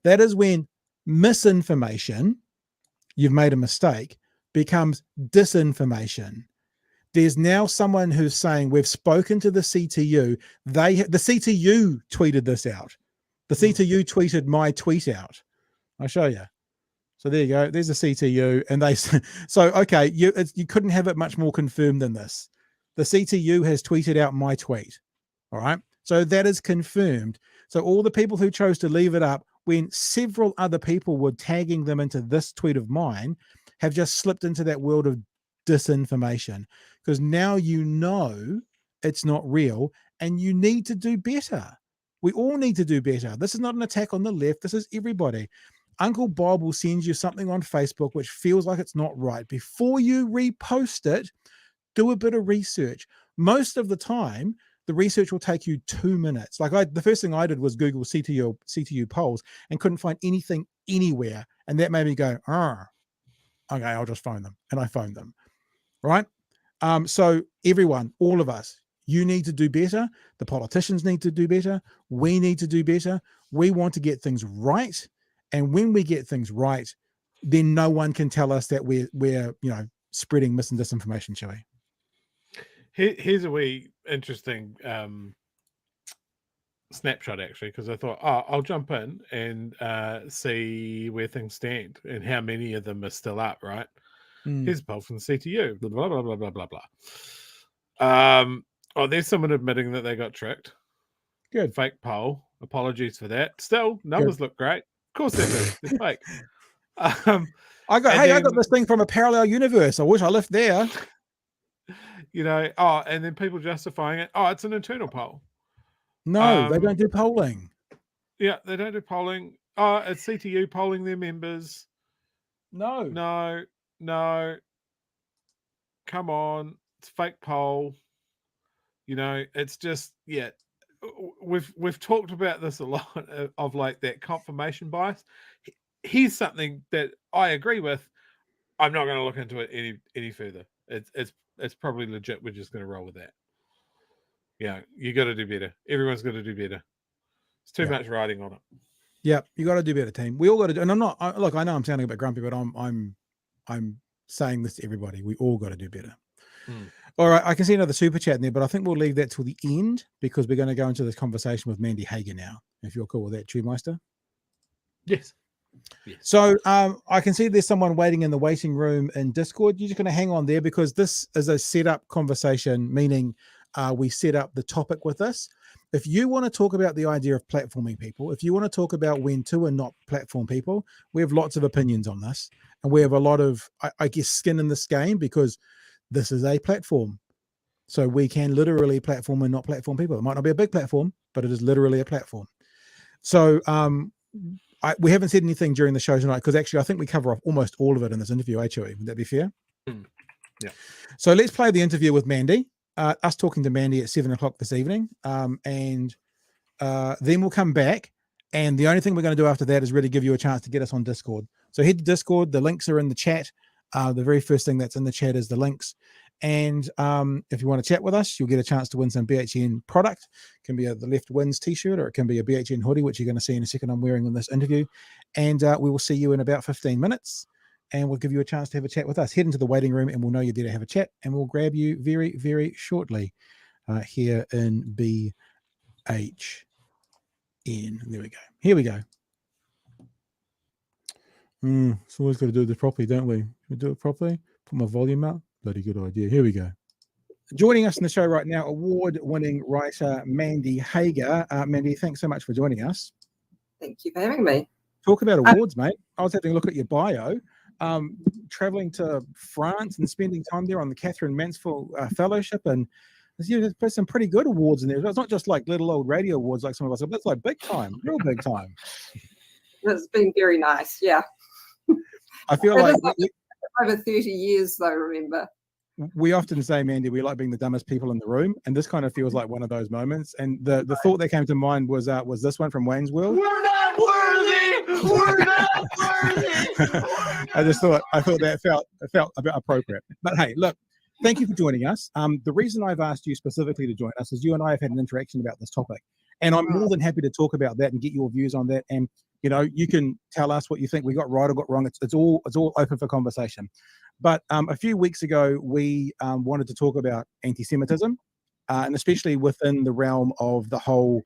That is when misinformation, you've made a mistake, becomes disinformation. There's now someone who's saying, we've spoken to the CTU. The CTU tweeted this out. The CTU tweeted my tweet out. I'll show you. So there you go. There's the CTU. And okay, you couldn't have it much more confirmed than this. The CTU has tweeted out my tweet. All right. So that is confirmed. So all the people who chose to leave it up when several other people were tagging them into this tweet of mine have just slipped into that world of disinformation, because now it's not real and you need to do better. We all need to do better. This is not an attack on the left. This is everybody. Uncle Bob will send you something on Facebook which feels like it's not right. Before you repost it, do a bit of research. Most of the time, the research will take you 2 minutes. Like the first thing I did was Google CTU polls and couldn't find anything anywhere. And that made me go, okay, I'll just phone them. And I phoned them, right? So everyone, all of us, you need to do better. The politicians need to do better. We need to do better. We want to get things right. And when we get things right, then no one can tell us that we're spreading mis and disinformation, shall we? Here's a wee interesting snapshot, actually, because I thought, I'll jump in and see where things stand and how many of them are still up, right? Here's a poll from the CTU, blah, blah, blah, blah, blah, blah. There's someone admitting that they got tricked. Good. Fake poll. Apologies for that. Still, numbers look great. Of course they do. They're fake. I got this thing from a parallel universe. I wish I lived there. And then people justifying it. Oh, it's an internal poll. No, they don't do polling. Yeah, they don't do polling. It's CTU polling their members. No. Come on, it's fake poll. It's just We've talked about this a lot of like that confirmation bias. Here's something that I agree with. I'm not going to look into it any further. It's probably legit. We're just going to roll with that. Yeah, you got to do better. Everyone's got to do better. It's too much riding on it. Yeah, you got to do better, team. We all got to do. And I'm not. Look, I know I'm sounding a bit grumpy, but I'm saying this to everybody. We all got to do better. All right, I can see another super chat in there, but I think we'll leave that till the end because we're going to go into this conversation with Mandy Hager now. If you're cool with that, Meister. Yes. So I can see there's someone waiting in the waiting room in Discord. You're just going to hang on there because this is a set-up conversation, meaning we set up the topic with this. If you want to talk about the idea of platforming people, if you want to talk about when to and not platform people, we have lots of opinions on this. And we have a lot of, I guess, skin in this game because this is a platform. So we can literally platform and not platform people. It might not be a big platform, but it is literally a platform. So we haven't said anything during the show tonight because actually I think we cover off almost all of it in this interview, Chewy. Would that be fair? Yeah. So let's play the interview with Mandy. Us talking to Mandy at 7:00 this evening. And then we'll come back. And the only thing we're going to do after that is really give you a chance to get us on Discord. So head to Discord. The links are in the chat. The very first thing that's in the chat is the links. And if you want to chat with us, you'll get a chance to win some BHN product. It can be the Left Wins t-shirt, or it can be a BHN hoodie, which you're going to see in a second I'm wearing in this interview. And we will see you in about 15 minutes. And we'll give you a chance to have a chat with us. Head into the waiting room and we'll know you're there to have a chat. And we'll grab you very, very shortly here in BHN. There we go. Here we go. It's always got to do this properly, don't we? We do it properly. Put my volume up. Bloody good idea. Here we go. Joining us in the show right now, award-winning writer Mandy Hager. Mandy, thanks so much for joining us. Thank you for having me. Talk about awards, mate. I was having a look at your bio. Traveling to France and spending time there on the Catherine Mansfield Fellowship, and there's some pretty good awards in there. It's not just like little old radio awards like some of us, but it's like big time, real big time. It's been very nice, yeah. I feel like over 30 years though, remember. We often say, Mandy, we like being the dumbest people in the room, and this kind of feels like one of those moments. And the thought that came to mind was this one from Wayne's World. We're not worthy. We're not worthy. I thought that felt a bit appropriate. But hey, look, thank you for joining us. The reason I've asked you specifically to join us is you and I have had an interaction about this topic, and I'm more than happy to talk about that and get your views on that. And you can tell us what you think we got right or got wrong. It's all open for conversation. But a few weeks ago, we wanted to talk about anti-Semitism, and especially within the realm of the whole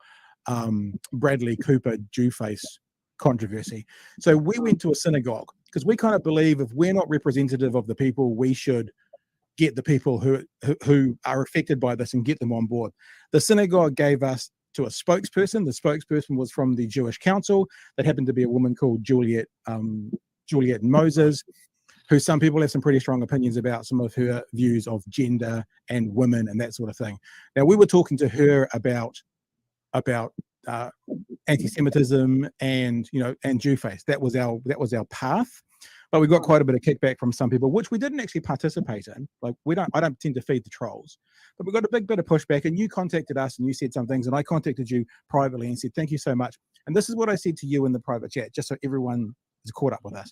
Bradley Cooper Jew face controversy. So we went to a synagogue because we kind of believe if we're not representative of the people, we should get the people who are affected by this and get them on board. The synagogue gave us to a spokesperson. The spokesperson was from the Jewish Council. That happened to be a woman called Juliet Moses, who some people have some pretty strong opinions about some of her views of gender and women and that sort of thing. Now, we were talking to her about anti-Semitism and Jew face. That was our path. But we got quite a bit of kickback from some people, which we didn't actually participate in. Like I don't tend to feed the trolls, but we got a big bit of pushback. And you contacted us and you said some things, and I contacted you privately and said thank you so much. And this is what I said to you in the private chat, just so everyone is caught up with us.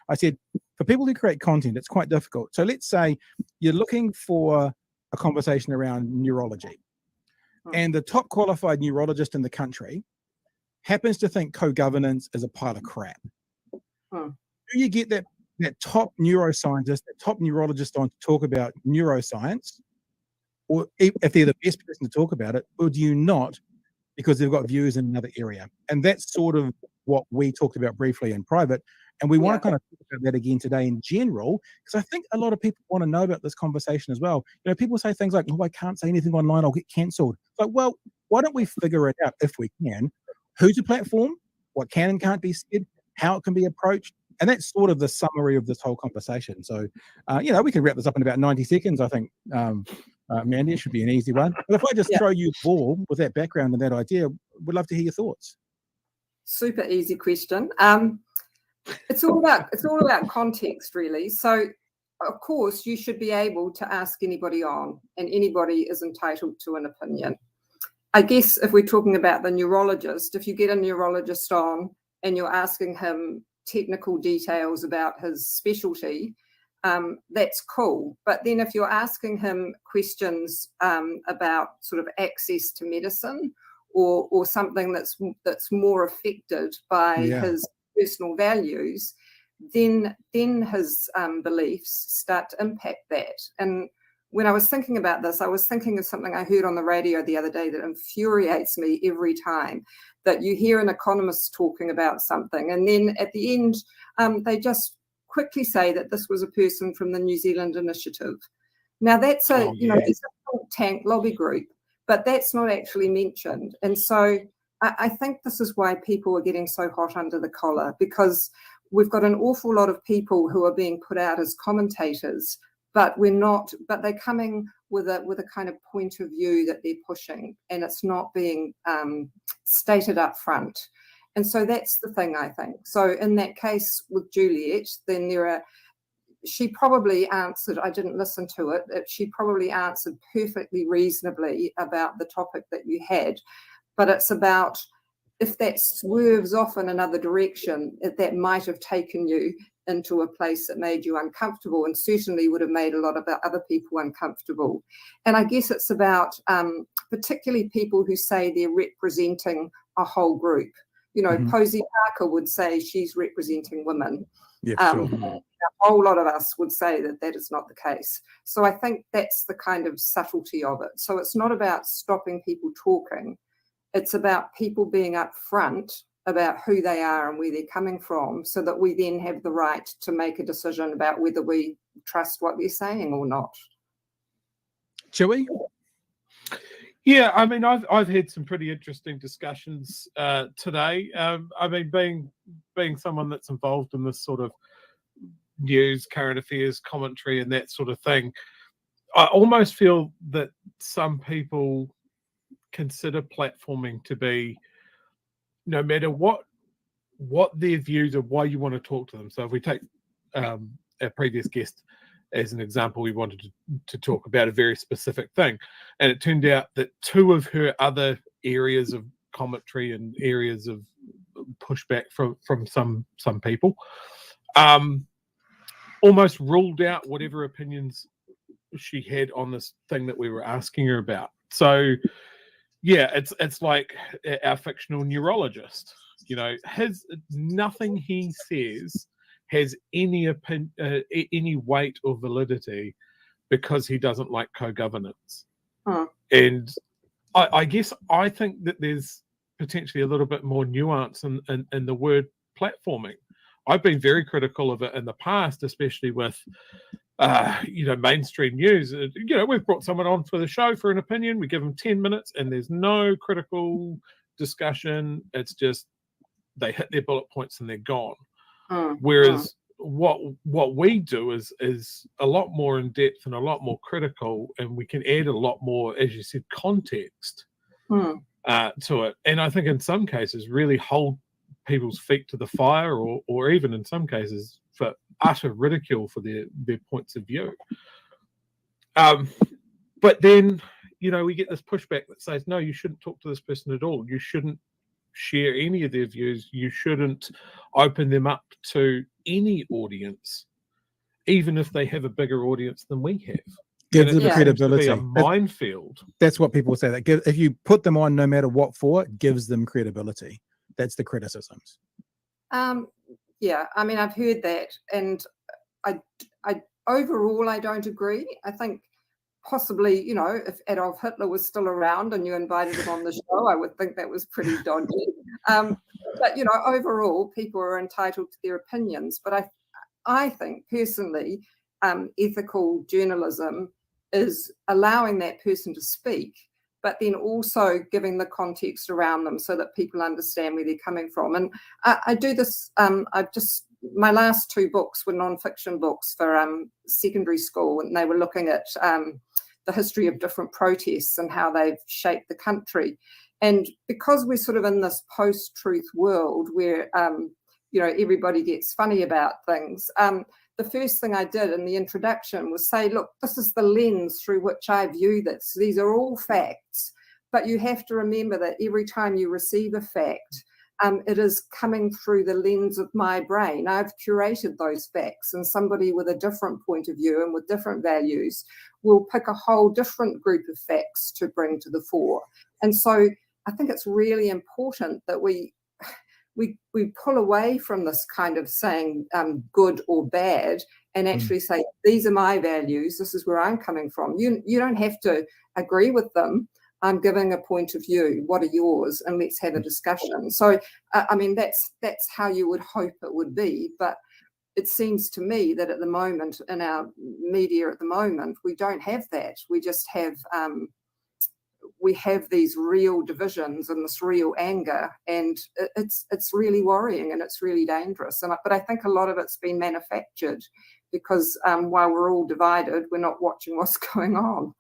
I said, for people who create content, it's quite difficult. So let's say you're looking for a conversation around neurology, and the top qualified neurologist in the country happens to think co-governance is a pile of crap. Do you get that top neuroscientist, that top neurologist on to talk about neuroscience, or if they're the best person to talk about it, or do you not because they've got views in another area? And that's sort of what we talked about briefly in private. And we want to kind of talk about that again today in general, because I think a lot of people want to know about this conversation as well. People say things like, oh, I can't say anything online, I'll get cancelled. Like, well, why don't we figure it out if we can? Who's a platform? What can and can't be said? How it can be approached? And that's sort of the summary of this whole conversation. So, we can wrap this up in about 90 seconds, I think, Mandy, it should be an easy one. But if I just throw you the ball with that background and that idea, would love to hear your thoughts. Super easy question. It's all about context, really. So, of course, you should be able to ask anybody on, and anybody is entitled to an opinion. I guess if we're talking about the neurologist, if you get a neurologist on and you're asking him technical details about his specialty, that's cool. But then if you're asking him questions about sort of access to medicine or something that's more affected by his personal values, then his beliefs start to impact that. And when I was thinking about this, I was thinking of something I heard on the radio the other day that infuriates me every time, that you hear an economist talking about something, and then at the end, they just quickly say that this was a person from the New Zealand Initiative. Now that's it's a think tank lobby group, but that's not actually mentioned. And so I think this is why people are getting so hot under the collar, because we've got an awful lot of people who are being put out as commentators, but they're coming with a kind of point of view that they're pushing, and it's not being stated up front. And so that's the thing, I think. So in that case with Juliet, then she probably answered, I didn't listen to it, she probably answered perfectly reasonably about the topic that you had, but it's about if that swerves off in another direction, that might have taken you into a place that made you uncomfortable, and certainly would have made a lot of other people uncomfortable. And I guess it's about particularly people who say they're representing a whole group. You know, Posey Parker would say she's representing women. Yeah, sure. A whole lot of us would say that is not the case. So I think that's the kind of subtlety of it. So it's not about stopping people talking. It's about people being upfront about who they are and where they're coming from, so that we then have the right to make a decision about whether we trust what they're saying or not. Chewy? Yeah, I mean, I've had some pretty interesting discussions today. I mean, being someone that's involved in this sort of news, current affairs, commentary, and that sort of thing, I almost feel that some people consider platforming to be, no matter what their views are, why you want to talk to them. So if we take our previous guest as an example, we wanted to talk about a very specific thing, and it turned out that two of her other areas of commentary and areas of pushback from some people almost ruled out whatever opinions she had on this thing that we were asking her about. So yeah, it's like our fictional neurologist. You know, nothing he says has any weight or validity because he doesn't like co-governance. And I guess I think that there's potentially a little bit more nuance in the word platforming. I've been very critical of it in the past, especially with mainstream news. We've brought someone on for the show for an opinion, we give them 10 minutes and there's no critical discussion. It's just they hit their bullet points and they're gone. Whereas what we do is a lot more in depth and a lot more critical, and we can add a lot more, as you said, context to it. And I think in some cases really hold people's feet to the fire, or even in some cases for utter ridicule for their points of view. But then, we get this pushback that says, no, you shouldn't talk to this person at all. You shouldn't share any of their views. You shouldn't open them up to any audience, even if they have a bigger audience than we have. Give them credibility. A minefield. That's what people say. That if you put them on, no matter what for, it gives them credibility. That's the criticisms. Yeah, I mean, I've heard that, and I overall I don't agree. I think possibly, if Adolf Hitler was still around and you invited him on the show, I would think that was pretty dodgy. But overall, people are entitled to their opinions. But I think personally, ethical journalism is allowing that person to speak, but then also giving the context around them so that people understand where they're coming from. And I do this. My last two books were non-fiction books for secondary school, and they were looking at the history of different protests and how they've shaped the country. And because we're sort of in this post-truth world where, everybody gets funny about things, the first thing I did in the introduction was say, look, this is the lens through which I view this. These are all facts, but you have to remember that every time you receive a fact, it is coming through the lens of my brain. I've curated those facts, and somebody with a different point of view and with different values will pick a whole different group of facts to bring to the fore. And so I think it's really important that we pull away from this kind of saying good or bad and actually say, these are my values, this is where I'm coming from. You don't have to agree with them. I'm giving a point of view. What are yours? And let's have a discussion. So, that's how you would hope it would be. But it seems to me that at the moment, in our media at the moment, we don't have that. We just have these real divisions and this real anger, and it's really worrying and it's really dangerous. But I think a lot of it's been manufactured because while we're all divided, we're not watching what's going on.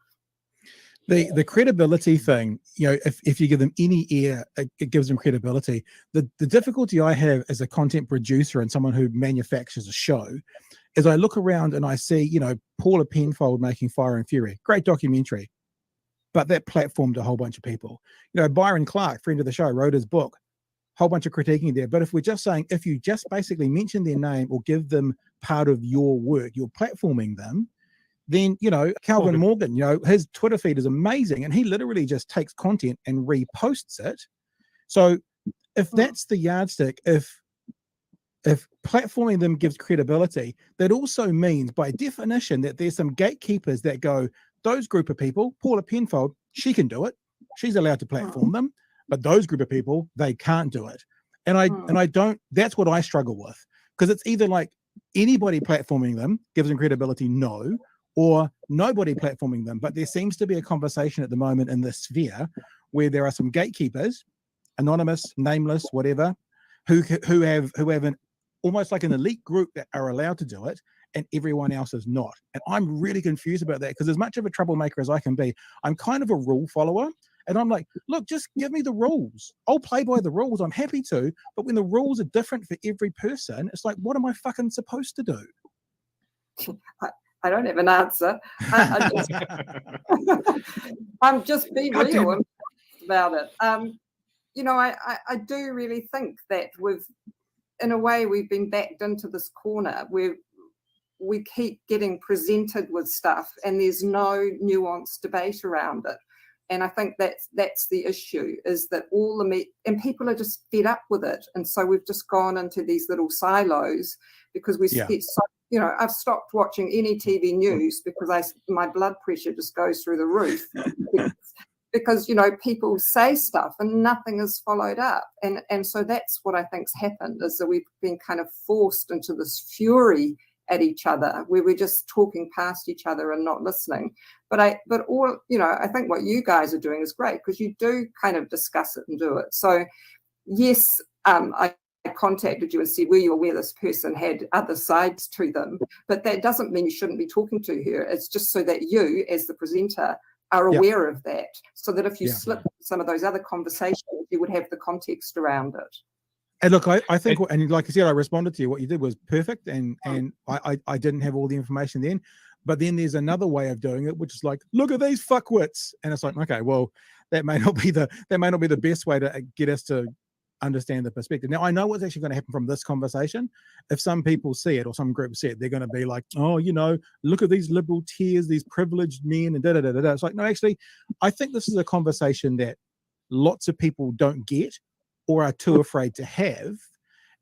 The credibility thing, if you give them any ear, it gives them credibility. The difficulty I have as a content producer and someone who manufactures a show is I look around and I see, Paula Penfold making Fire and Fury, great documentary, but that platformed a whole bunch of people. Byron Clark, friend of the show, wrote his book, whole bunch of critiquing there. But if we're just saying, if you just basically mention their name or give them part of your work, you're platforming them, then, Calvin Morgan, his Twitter feed is amazing. And he literally just takes content and reposts it. So if that's the yardstick, if platforming them gives credibility, that also means by definition that there's some gatekeepers that go, those group of people, Paula Penfold, she can do it. She's allowed to platform them. But those group of people, they can't do it. And I don't, that's what I struggle with. Because it's either like anybody platforming them gives them credibility, no, or nobody platforming them. But there seems to be a conversation at the moment in this sphere where there are some gatekeepers, anonymous, nameless, whatever, who have an almost like an elite group that are allowed to do it, and everyone else is not. And I'm really confused about that, because as much of a troublemaker as I can be, I'm kind of a rule follower. And I'm like, look, just give me the rules. I'll play by the rules. I'm happy to. But when the rules are different for every person, it's like, what am I fucking supposed to do? I don't have an answer. I'm just being real about it. I do really think that in a way, we've been backed into this corner where we keep getting presented with stuff and there's no nuanced debate around it. And I think that's the issue, is that and people are just fed up with it. And so we've just gone into these little silos because get so, I've stopped watching any TV news because my blood pressure just goes through the roof because people say stuff and nothing is followed up. And so that's what I think's happened, is that we've been kind of forced into this fury at each other where we're just talking past each other and not listening. But I think what you guys are doing is great, because you do kind of discuss it and do it. So yes, I contacted you and said, were you aware this person had other sides to them? But that doesn't mean you shouldn't be talking to her. It's just so that you, as the presenter, are aware of that, so that if you slip some of those other conversations, you would have the context around it. And look, I think, and like I said, I responded to you. What you did was perfect, and I didn't have all the information then. But then there's another way of doing it, which is like, look at these fuckwits, and it's like, okay, well, that may not be the best way to get us to understand the perspective. Now, I know what's actually going to happen from this conversation. If some people see it or some group see it, they're going to be like, oh, look at these liberal tears, these privileged men, and da-da-da-da-da. It's like, no, actually, I think this is a conversation that lots of people don't get or are too afraid to have.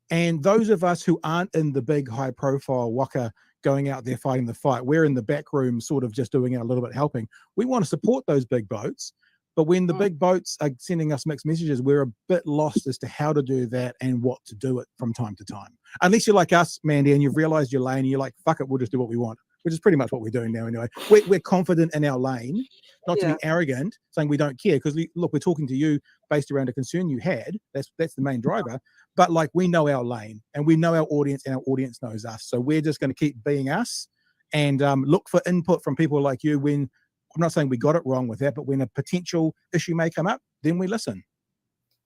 And those of us who aren't in the big high profile waka going out there fighting the fight, we're in the back room sort of just doing it a little bit, helping. We want to support those big boats. But when the big boats are sending us mixed messages, we're a bit lost as to how to do that and what to do it from time to time. Unless you're like us, Mandy, and you've realized your lane and you're like, fuck it, we'll just do what we want, which is pretty much what we're doing now anyway. We're confident in our lane, not to be arrogant, saying we don't care, because we're talking to you based around a concern you had. That's the main driver. But like, we know our lane and we know our audience, and our audience knows us. So we're just going to keep being us and look for input from people like you when I'm not saying we got it wrong with that, but when a potential issue may come up, then we listen.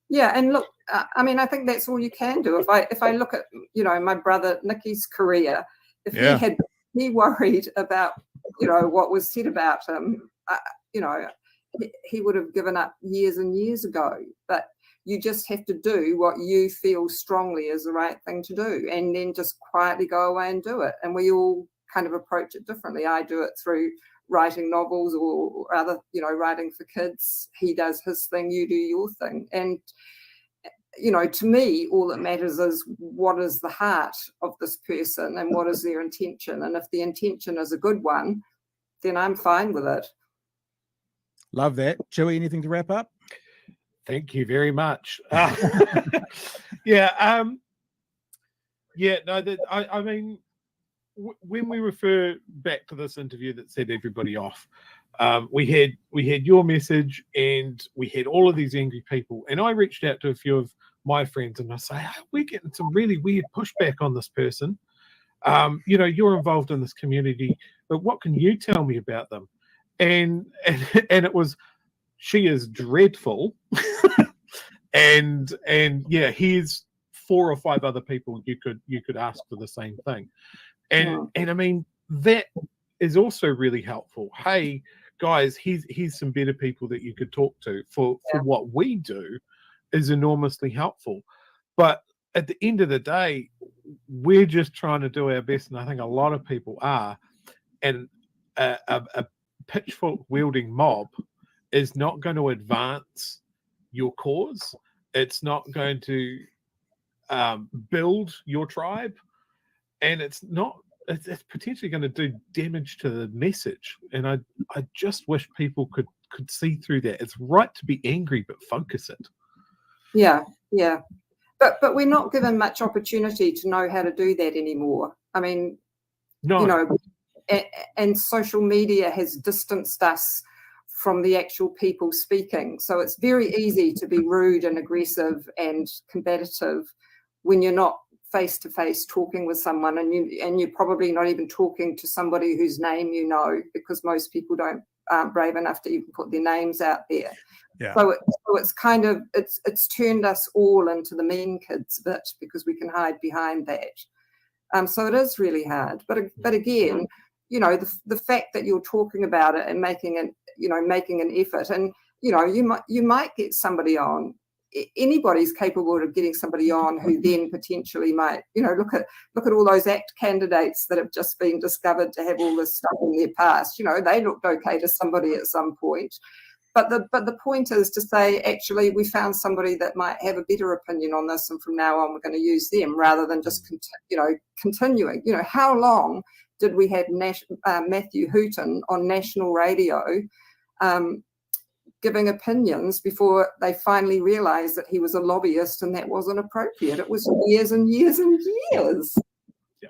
Yeah, and look, I mean, I think that's all you can do. If I look at, my brother Nicky's career, if he worried about, what was said about him, he would have given up years and years ago. But you just have to do what you feel strongly is the right thing to do, and then just quietly go away and do it. And we all kind of approach it differently. I do it through writing novels or other, writing for kids. He does his thing, you do your thing. And, to me, all that matters is what is the heart of this person and what is their intention. And if the intention is a good one, then I'm fine with it. Love that. Joey, anything to wrap up? Thank you very much. I mean, when we refer back to this interview that said everybody off, we had your message and we had all of these angry people, and I reached out to a few of my friends and I say, hey, we're getting some really weird pushback on this person. You're involved in this community, but what can you tell me about them? And it was, she is dreadful. and here's 4 or 5 other people you could ask for the same thing. And I mean, that is also really helpful. Hey, guys, here's some better people that you could talk to for what we do is enormously helpful. But at the end of the day, we're just trying to do our best, and I think a lot of people are. And a pitchfork-wielding mob is not going to advance your cause. It's not going to build your tribe. And it's potentially going to do damage to the message. And I just wish people could see through that. It's right to be angry, but focus it. Yeah. But we're not given much opportunity to know how to do that anymore. I mean, no. And social media has distanced us from the actual people speaking. So it's very easy to be rude and aggressive and combative when you're not face-to-face talking with someone, and you're probably not even talking to somebody whose name because most people aren't brave enough to even put their names out there. Yeah. So it's kind of it's turned us all into the mean kids a bit because we can hide behind that. So it is really hard. But again, the fact that you're talking about it and making an effort, and you might get somebody on. Anybody's capable of getting somebody on who then potentially might, look at all those ACT candidates that have just been discovered to have all this stuff in their past. They looked okay to somebody at some point. But the point is to say, actually, we found somebody that might have a better opinion on this, and from now on we're going to use them rather than just continuing. How long did we have Matthew Hooton on national radio giving opinions before they finally realized that he was a lobbyist and that wasn't appropriate? It was years and years and years. Yeah,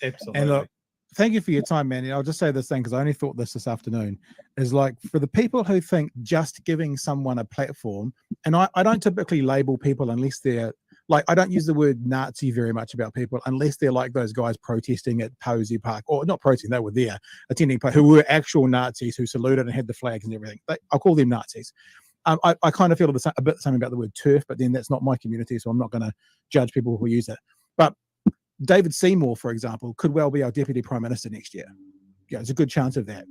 absolutely. And look, thank you for your time, Mandy. I'll just say this thing because I only thought this afternoon, is like, for the people who think just giving someone a platform, and I don't typically label people unless they're like, I don't use the word Nazi very much about people unless they're like those guys protesting at Posey Park, or not protesting, they were there attending, who were actual Nazis who saluted and had the flags and everything. I'll call them Nazis. I kind of feel a bit something about the word turf, but then that's not my community, so I'm not going to judge people who use it. But David Seymour, for example, could well be our Deputy Prime Minister next year. Yeah, there's a good chance of that.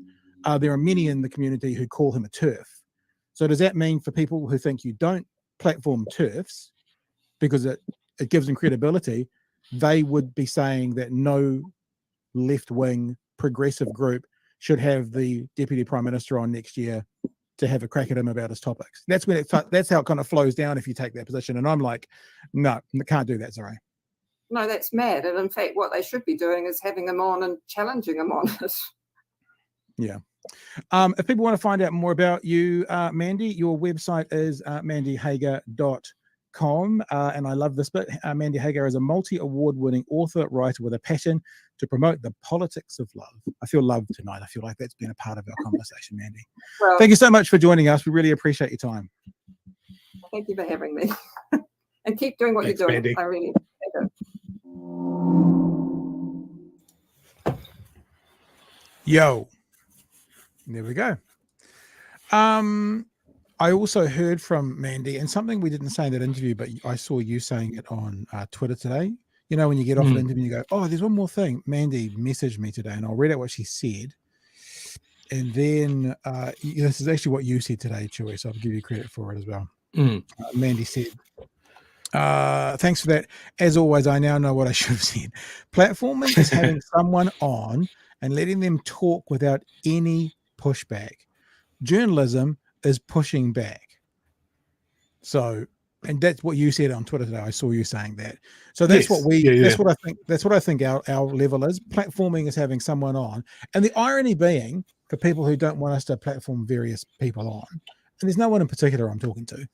There are many in the community who call him a turf. So does that mean for people who think you don't platform turfs because it gives them credibility, they would be saying that no left-wing progressive group should have the Deputy Prime Minister on next year to have a crack at him about his topics? That's how it kind of flows down if you take that position. And I'm like, no, can't do that, sorry. No, that's mad. And in fact, what they should be doing is having him on and challenging him on it. Yeah. If people want to find out more about you, Mandy, your website is mandyhager.com. And I love this bit. Mandy Hager is a multi-award-winning author, writer with a passion to promote the politics of love. I feel loved tonight. I feel like that's been a part of our conversation, Mandy. Well, thank you so much for joining us. We really appreciate your time. Thank you for having me. And keep doing what you're doing. Mandy. I really appreciate it. Yo, there we go. I also heard from Mandy, and something we didn't say in that interview, but I saw you saying it on Twitter today. You know, when you get off an interview, you go, "Oh, there's one more thing." Mandy messaged me today, and I'll read out what she said. And then this is actually what you said today, Chewy, so I'll give you credit for it as well. Mandy said, thanks for that. As always, I now know what I should have said. Platforming is having someone on and letting them talk without any pushback. Journalism is pushing back. So, and that's what you said on Twitter today. I saw you saying that. So that's what that's what I think. That's what I think our level is. Platforming is having someone on, and the irony being for people who don't want us to platform various people on, and there's no one in particular I'm talking to,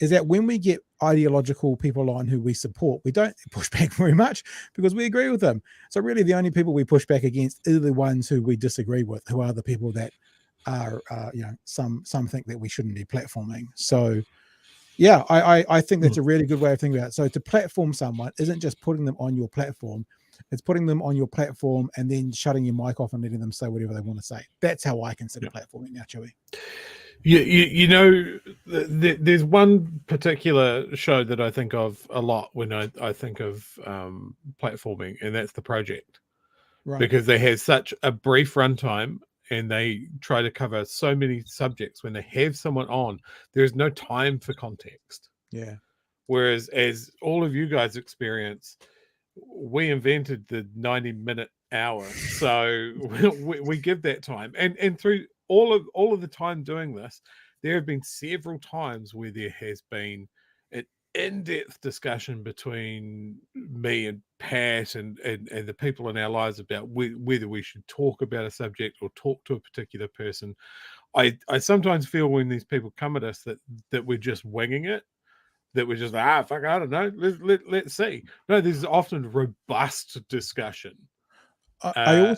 is that when we get ideological people on who we support, we don't push back very much because we agree with them. So really, the only people we push back against are the ones who we disagree with, who are the people that are, some think that we shouldn't be platforming. So. Yeah, I think that's a really good way of thinking about it. So to platform someone isn't just putting them on your platform. It's putting them on your platform and then shutting your mic off and letting them say whatever they want to say. That's how I consider platforming now, Chewy. There's one particular show that I think of a lot when I think of platforming, and that's The Project. Right. Because they have such a brief runtime, and they try to cover so many subjects. When they have someone on, there's no time for context. Yeah. Whereas, as all of you guys experience, we invented the 90-minute hour. So we give that time. And through all of the time doing this, there have been several times where there has been an in-depth discussion between me and Pat and the people in our lives about whether we should talk about a subject or talk to a particular person. I sometimes feel when these people come at us that we're just winging it, that we're just like, fuck, I don't know, let's see. No, there's often robust discussion. I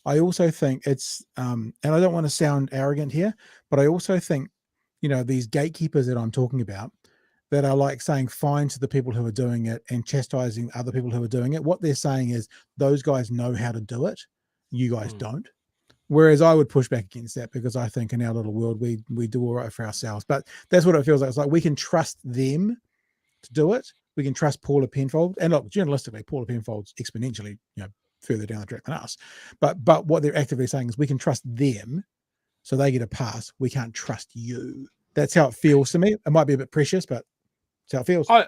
also think it's and I don't want to sound arrogant here, but I also think, these gatekeepers that I'm talking about that are like saying fine to the people who are doing it and chastising other people who are doing it. What they're saying is those guys know how to do it. You guys don't. Whereas I would push back against that because I think in our little world, we do all right for ourselves. But that's what it feels like. It's like we can trust them to do it. We can trust Paula Penfold. And look, journalistically, Paula Penfold's exponentially, further down the track than us. But what they're actively saying is we can trust them, so they get a pass. We can't trust you. That's how it feels to me. It might be a bit precious, but that's how it feels. I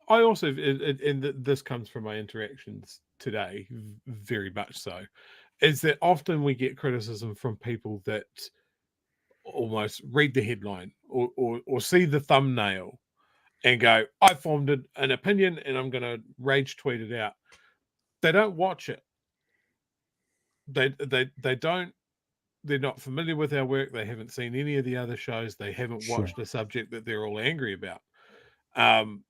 also, and this comes from my interactions today, very much so, is that often we get criticism from people that almost read the headline or see the thumbnail and go, I formed an opinion and I'm going to rage tweet it out. They don't watch it. They don't. They're not familiar with our work. They haven't seen any of the other shows. They haven't watched a subject that they're all angry about. And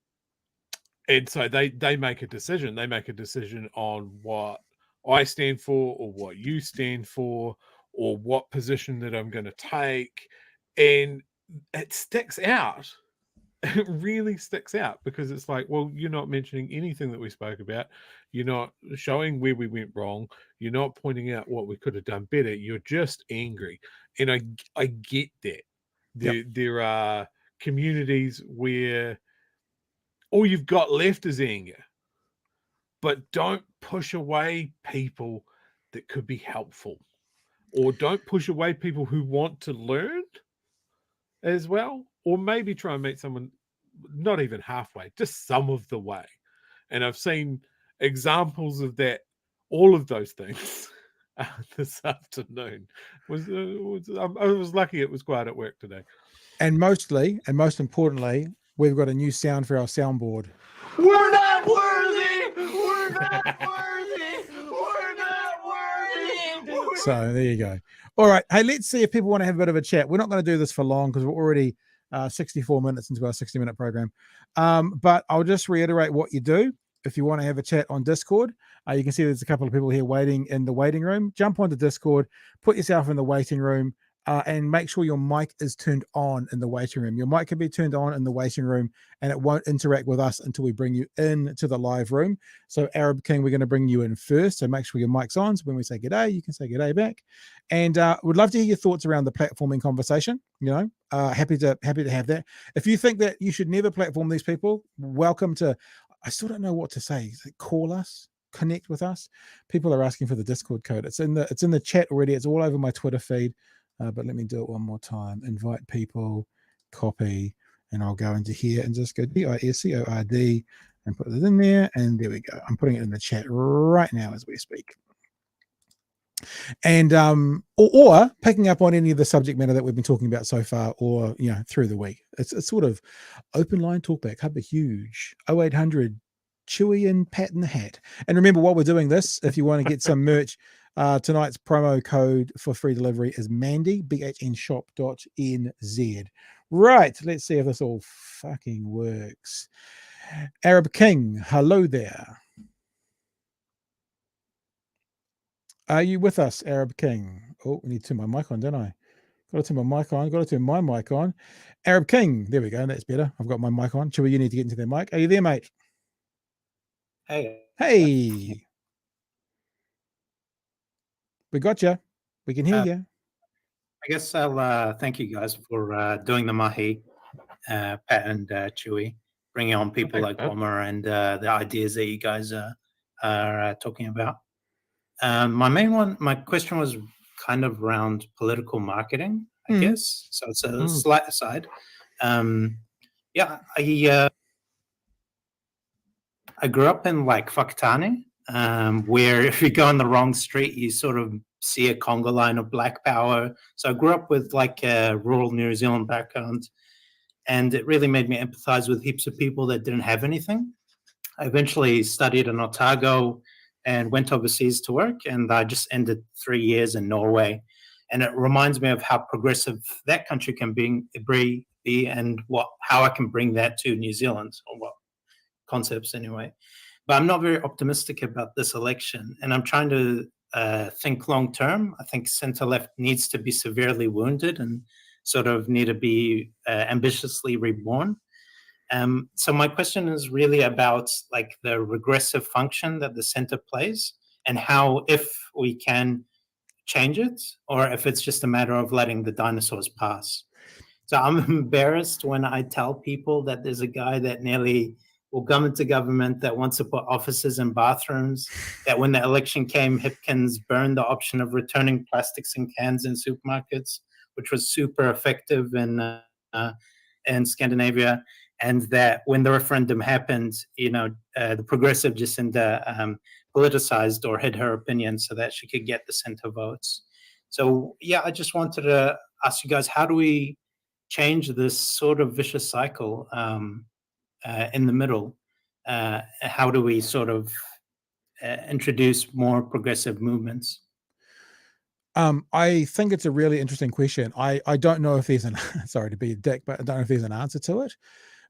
so they make a decision. They make a decision on what I stand for or what you stand for or what position that I'm going to take. And it sticks out. It really sticks out because it's like, well, you're not mentioning anything that we spoke about. You're not showing where we went wrong. You're not pointing out what we could have done better. You're just angry. And I get that. There are communities where all you've got left is anger. But don't push away people that could be helpful. Or don't push away people who want to learn as well. Or maybe try and meet someone not even halfway, just some of the way. And I've seen examples of that, all of those things this afternoon. I was lucky it was quiet at work today. And most importantly, we've got a new sound for our soundboard. We're not worthy! We're not worthy! We're not worthy! So there you go. All right. Hey, let's see if people want to have a bit of a chat. We're not going to do this for long because we're already 64 minutes into our 60-minute program. But I'll just reiterate what you do. If you want to have a chat on Discord, you can see there's a couple of people here waiting in the waiting room. Jump onto Discord, put yourself in the waiting room, and make sure your mic is turned on in the waiting room. Your mic can be turned on in the waiting room, and it won't interact with us until we bring you into the live room. So Arab King, we're going to bring you in first. So make sure your mic's on. So when we say g'day, you can say g'day back. And would love to hear your thoughts around the platforming conversation. Happy to have that. If you think that you should never platform these people, welcome to. I still don't know what to say. Call us. Connect with us. People are asking for the Discord code. It's in the chat already. It's all over my Twitter feed. But let me do it one more time. Invite people, copy, and I'll go into here and just go DISCORD and put it in there. And there we go. I'm putting it in the chat right now as we speak. And or picking up on any of the subject matter that we've been talking about so far, or through the week. It's sort of open line talkback. Hub a huge 0800 Chewy and Pat in the Hat. And remember, while we're doing this, if you want to get some merch. Tonight's promo code for free delivery is Mandy, bhnshop.nz. Right, let's see if this all fucking works. Arab King, hello there. Are you with us, Arab King? Oh, I need to turn my mic on, don't I? Got to turn my mic on. Got to turn my mic on. Arab King, there we go. That's better. I've got my mic on. Chewy, you need to get into their mic. Are you there, mate? Hey. We got you. We can hear you. I guess I'll thank you guys for doing the mahi, Pat and Chewy, bringing on people like Bomber and the ideas that you guys are talking about. My question was kind of around political marketing, I guess. So it's a slight aside. I grew up in like Whakatane, where if you go on the wrong street, you sort of see a conga line of black power. So I grew up with like a rural New Zealand background, and it really made me empathize with heaps of people that didn't have anything. I eventually studied in Otago and went overseas to work, and I just ended 3 years in Norway. And it reminds me of how progressive that country can be and how I can bring that to New Zealand, or what concepts anyway. But I'm not very optimistic about this election, and I'm trying to think long term. I think centre left needs to be severely wounded and sort of need to be ambitiously reborn. So my question is really about like the regressive function that the centre plays, and how, if we can change it, or if it's just a matter of letting the dinosaurs pass. So I'm embarrassed when I tell people that there's a guy that nearly will come into government that wants to put offices in bathrooms, that when the election came, Hipkins burned the option of returning plastics and cans in supermarkets, which was super effective in Scandinavia. And that when the referendum happened, the progressive Jacinda politicized or hid her opinion so that she could get the centre votes. So, I just wanted to ask you guys, how do we change this sort of vicious cycle in the middle? How do we sort of introduce more progressive movements? I think it's a really interesting question. I don't know if there's sorry to be a dick, but I don't know if there's an answer to it,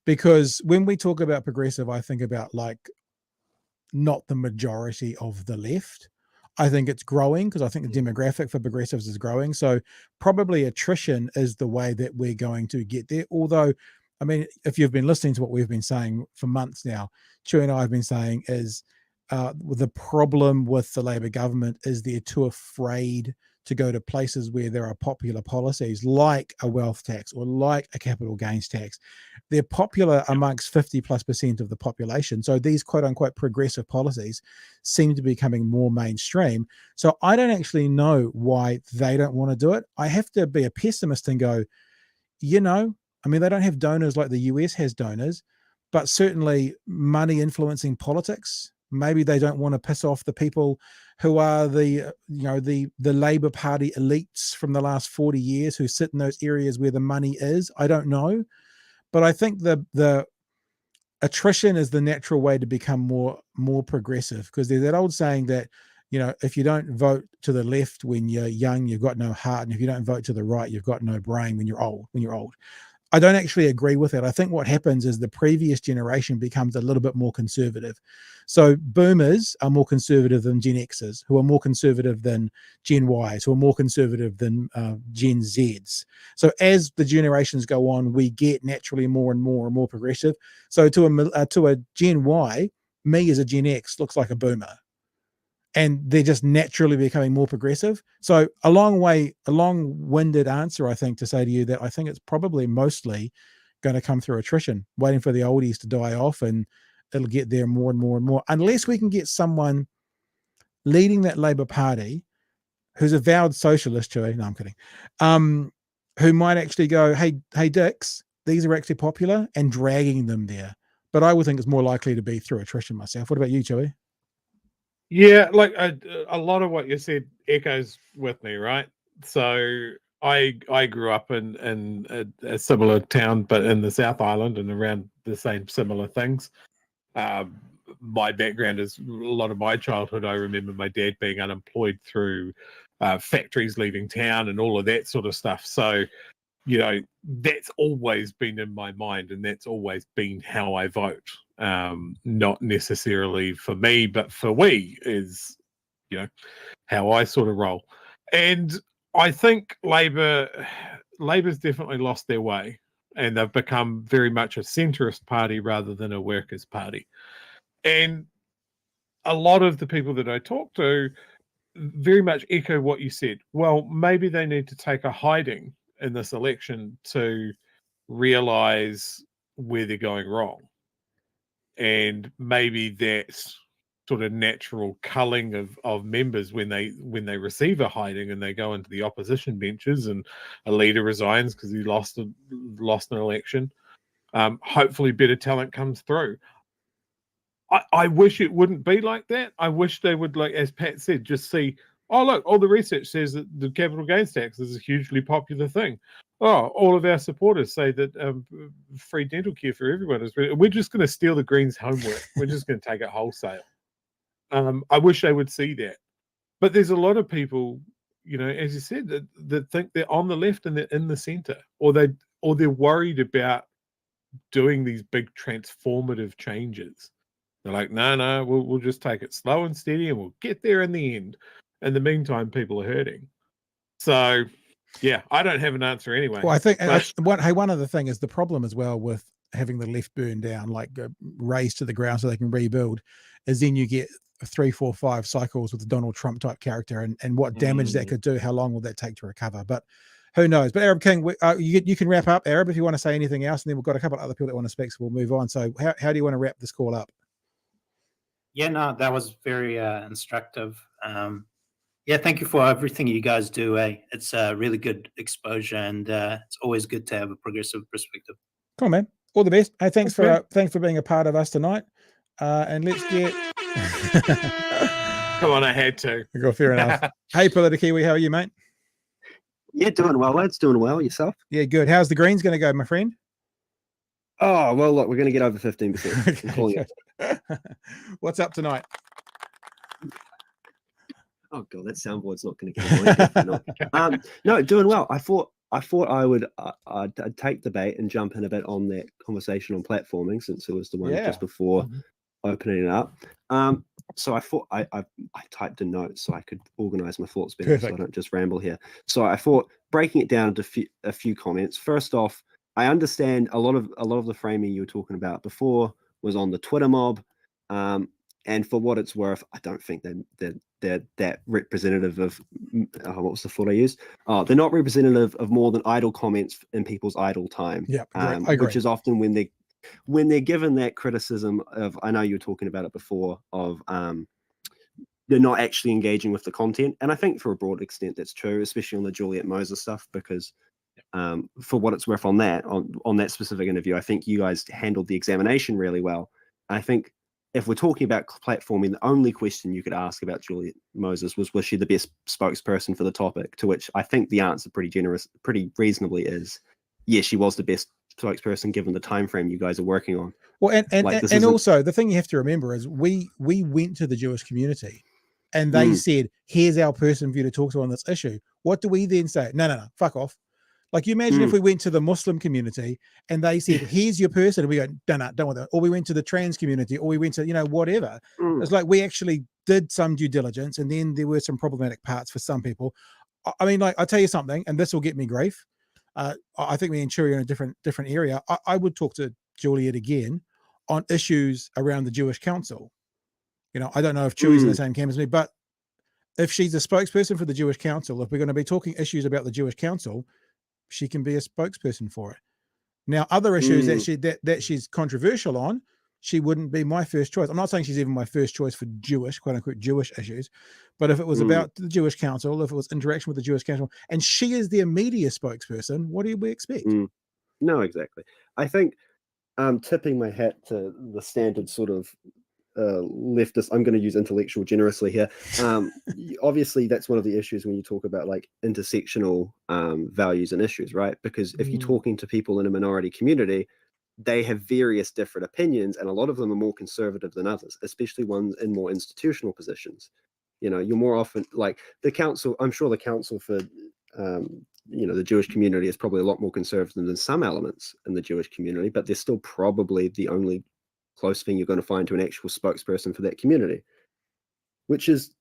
because when we talk about progressive, I think about like not the majority of the left. I think it's growing because I think the demographic for progressives is growing. So probably attrition is the way that we're going to get there. Although, I mean, if you've been listening to what we've been saying for months now, Chew and I have been saying is the problem with the Labour government is they're too afraid to go to places where there are popular policies like a wealth tax or like a capital gains tax. They're popular amongst 50+% of the population. So these quote unquote progressive policies seem to be becoming more mainstream. So I don't actually know why they don't want to do it. I have to be a pessimist and go, I mean, they don't have donors like the US has donors, but certainly money influencing politics. Maybe they don't want to piss off the people who are the Labour Party elites from the last 40 years who sit in those areas where the money is. I don't know. But I think the attrition is the natural way to become more progressive, because there's that old saying that, if you don't vote to the left when you're young, you've got no heart. And if you don't vote to the right, you've got no brain when you're old. I don't actually agree with it. I think what happens is the previous generation becomes a little bit more conservative. So boomers are more conservative than Gen Xers, who are more conservative than Gen Ys, who are more conservative than Gen Zs. So as the generations go on, we get naturally more and more progressive. So to a Gen Y, me as a Gen X looks like a boomer. And they're just naturally becoming more progressive. So a long-winded answer, I think, to say to you that I think it's probably mostly going to come through attrition, waiting for the oldies to die off, and it'll get there more and more, unless we can get someone leading that Labour Party who's a vowed socialist, Chewie. No, I'm kidding. Who might actually go, hey, dicks, these are actually popular, and dragging them there. But I would think it's more likely to be through attrition myself. What about you, Chewie? Yeah, like a lot of what you said echoes with me, right? So I grew up in a similar town, but in the South Island and around the same similar things. My background is a lot of my childhood. I remember my dad being unemployed through factories leaving town and all of that sort of stuff. So, you know, that's always been in my mind, and that's always been how I vote. Not necessarily for me, but for we is, you know, how I sort of roll. And I think Labour's definitely lost their way, and they've become very much a centrist party rather than a workers' party. And a lot of the people that I talk to very much echo what you said. Well, maybe they need to take a hiding in this election to realize where they're going wrong. And maybe that's sort of natural culling of members when they receive a hiding and they go into the opposition benches and a leader resigns because he lost an election. Hopefully better talent comes through. I wish it wouldn't be like that. I wish they would, like as Pat said, just see, oh look, all the research says that the capital gains tax is a hugely popular thing. Oh, all of our supporters say that free dental care for everyone is. We're just going to steal the Greens' homework. We're just going to take it wholesale. I wish they would see that, but there's a lot of people, you know, as you said, that think they're on the left and they're in the centre, or they're worried about doing these big transformative changes. They're like, no, we'll just take it slow and steady, and we'll get there in the end. In the meantime, people are hurting. So, yeah, I don't have an answer anyway. Well, I think one other thing is the problem as well with having the left burn down, like razed to the ground so they can rebuild, is then you get 3, 4, 5 cycles with the Donald Trump type character, and what damage that could do. How long will that take to recover? But who knows? But Arab King, you can wrap up, Arab, if you want to say anything else, and then we've got a couple of other people that want to speak, so we'll move on. So how do you want to wrap this call up? Yeah, no, that was very instructive. Yeah, thank you for everything you guys do. It's a really good exposure, and it's always good to have a progressive perspective. Cool, man. All the best. Hey, thanks for being a part of us tonight. And let's get. Come on, I had to. Fair enough. Hey, Politikiwi, how are you, mate? Yeah, doing well, lads. Doing well. Yourself? Yeah, good. How's the Greens going to go, my friend? Oh, well, look, we're going to get over 15%. I'm calling it. What's up tonight? Oh god, that soundboard's not going to get annoying. No, doing well. I thought I would I'd take the bait and jump in a bit on that conversation on platforming, since it was the one just before opening it up. So I thought I typed a note so I could organize my thoughts better. Perfect. So I don't just ramble here. So I thought breaking it down into a few comments. First off, I understand a lot of the framing you were talking about before was on the Twitter mob, and for what it's worth, I don't think they're that representative of what was the thought I used? Oh, they're not representative of more than idle comments in people's idle time. Yeah, I agree. Which is often when they're given that criticism of, I know you were talking about it before, of they're not actually engaging with the content, and I think for a broad extent that's true, especially on the Juliet Moses stuff, because for what it's worth on that specific interview, I think you guys handled the examination really well. I think if we're talking about platforming, the only question you could ask about Juliet Moses was she the best spokesperson for the topic? To which I think the answer pretty reasonably is, yes, she was the best spokesperson given the time frame you guys are working on. Well, and also the thing you have to remember is we went to the Jewish community, and they said, "Here's our person for you to talk to on this issue." What do we then say? No, fuck off. Like, you imagine if we went to the Muslim community and they said, here's your person, and we go, don't want that. Or we went to the trans community, or we went to, whatever. It's like we actually did some due diligence, and then there were some problematic parts for some people. I mean, like, I'll tell you something, and this will get me grief. I think me and Cheery are in a different area. I would talk to Juliet again on issues around the Jewish Council. I don't know if Chewy's in the same camp as me, but if she's a spokesperson for the Jewish Council, if we're going to be talking issues about the Jewish Council, she can be a spokesperson for it. Now, other issues that she's controversial on, she wouldn't be my first choice. I'm not saying she's even my first choice for Jewish, quote unquote, Jewish issues, but if it was about the Jewish Council, if it was interaction with the Jewish Council, and she is their media spokesperson, what do we expect? No, exactly. I think tipping my hat to the standard sort of leftist, I'm going to use intellectual generously here. Obviously, that's one of the issues when you talk about like intersectional values and issues, right? Because if you're talking to people in a minority community, they have various different opinions, and a lot of them are more conservative than others, especially ones in more institutional positions. You're more often like the council. I'm sure the council for the Jewish community is probably a lot more conservative than some elements in the Jewish community, but they're still probably the only close thing you're going to find to an actual spokesperson for that community, which is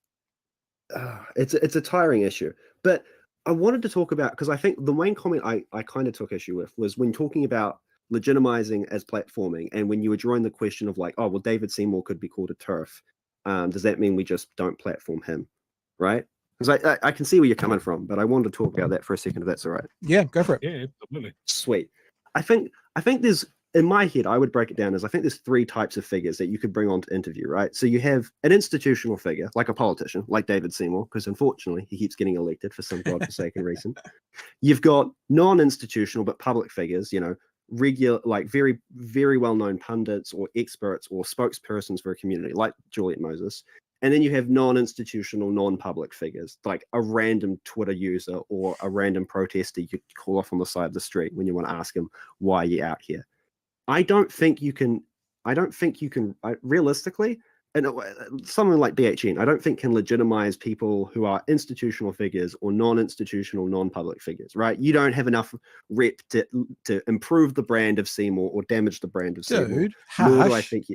it's a tiring issue. But I wanted to talk about, because I think the main comment I kind of took issue with was when talking about legitimizing as platforming, and when you were drawing the question of like, oh well, David Seymour could be called a TERF. Does that mean we just don't platform him, right? Because I can see where you're coming from, but I wanted to talk about that for a second, if that's all right. Yeah, go for it. Yeah, absolutely. Sweet. I think there's, in my head, I would break it down as I think there's three types of figures that you could bring on to interview, right? So you have an institutional figure, like a politician, like David Seymour, because unfortunately he keeps getting elected for some godforsaken reason. You've got non-institutional but public figures, regular, like very, very well-known pundits or experts or spokespersons for a community, like Juliet Moses. And then you have non-institutional, non-public figures, like a random Twitter user or a random protester you could call off on the side of the street when you want to ask him, why are you out here? I don't think you can realistically, and someone like BHN, I don't think can legitimize people who are institutional figures or non-institutional, non-public figures, right? You don't have enough rep to improve the brand of Seymour or damage the brand of Seymour. Dude, Nor do I think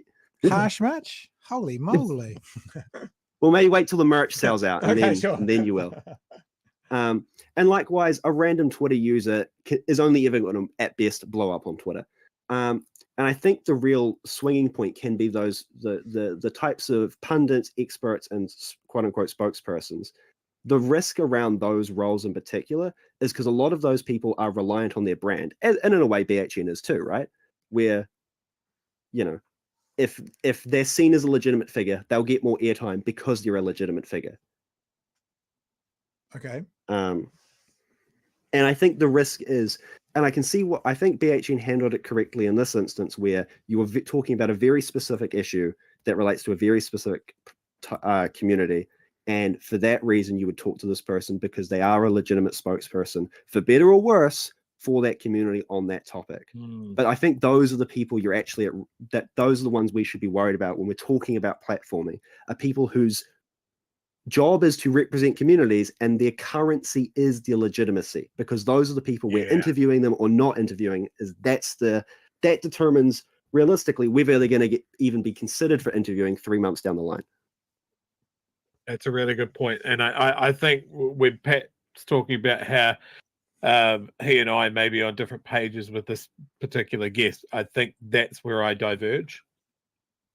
harsh much? Holy moly. Well, maybe wait till the merch sells out, and, Okay, and then you will. And likewise, a random Twitter user is only ever going to, at best, blow up on Twitter. And I think the real swinging point can be the types of pundits, experts, and quote unquote spokespersons. The risk around those roles in particular is because a lot of those people are reliant on their brand, and in a way BHN is too, right? Where, if they're seen as a legitimate figure, they'll get more airtime because they're a legitimate figure. Okay. And I think the risk is, and I can see what I think BHN handled it correctly in this instance, where you were talking about a very specific issue that relates to a very specific community. And for that reason, you would talk to this person because they are a legitimate spokesperson, for better or worse, for that community on that topic. But I think those are the people you're actually those are the ones we should be worried about when we're talking about platforming, are people whose job is to represent communities and their currency is their legitimacy, because those are the people we're interviewing them or not interviewing. That determines realistically whether they're going to even be considered for interviewing 3 months down the line. That's a really good point. And I think when Pat's talking about how he and I may be on different pages with this particular guest, I think that's where I diverge.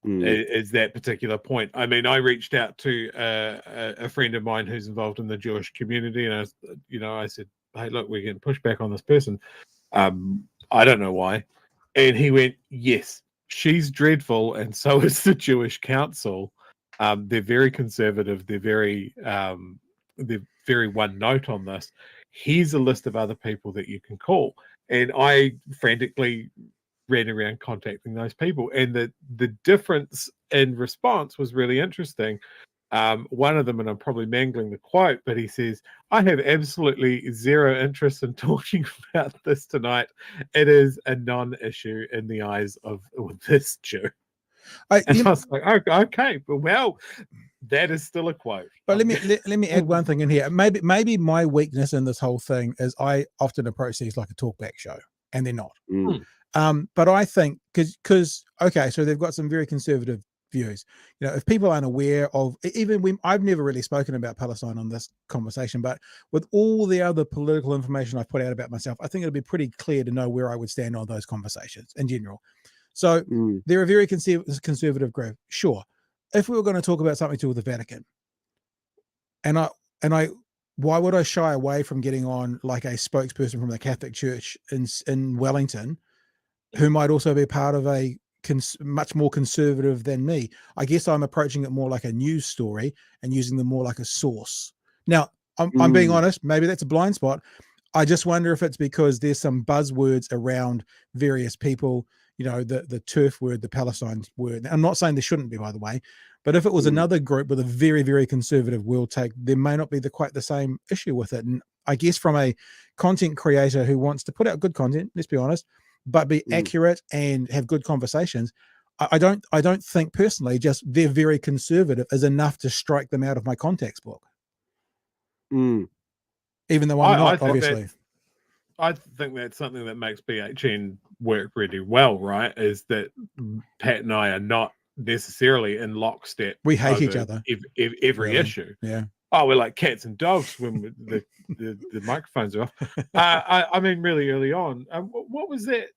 Is that particular point. I mean, I reached out to a friend of mine who's involved in the Jewish community, and I said, hey, look, we're getting pushback on this person. I don't know why. And he went, yes, she's dreadful, and so is the Jewish Council. They're very conservative. They're very one note on this. Here's a list of other people that you can call. And I frantically ran around contacting those people. And the difference in response was really interesting. One of them, and I'm probably mangling the quote, but he says, I have absolutely zero interest in talking about this tonight. It is a non-issue in the eyes of this Jew. I was like, okay, well, that is still a quote. But let me add one thing in here. Maybe my weakness in this whole thing is I often approach these like a talkback show, and they're not. But I think because okay, so they've got some very conservative views. You know, if people aren't aware of, even when I've never really spoken about Palestine on this conversation, but with all the other political information I've put out about myself, I think it'll be pretty clear to know where I would stand on those conversations in general. So they're a very conservative group. Sure. If we were going to talk about something to do with the Vatican, and I why would I shy away from getting on like a spokesperson from the Catholic Church in Wellington, who might also be part of a much more conservative than me? I guess I'm approaching it more like a news story and using them more like a source. Now, I'm being honest, maybe that's a blind spot. I just wonder if it's because there's some buzzwords around various people, you know, the turf word, the Palestine word. I'm not saying there shouldn't be, by the way, but if it was another group with a very, very conservative world take, there may not be quite the same issue with it. And I guess from a content creator who wants to put out good content, let's be honest, but be accurate and have good conversations, I don't think personally just they're very conservative is enough to strike them out of my contacts book. Even though I'm not, obviously. I think that's something that makes BHN work really well, right? Is that Pat and I are not necessarily in lockstep. We hate each other. Every issue. Yeah. Oh, we're like cats and dogs when the microphones are off. I mean, really early on. What was that?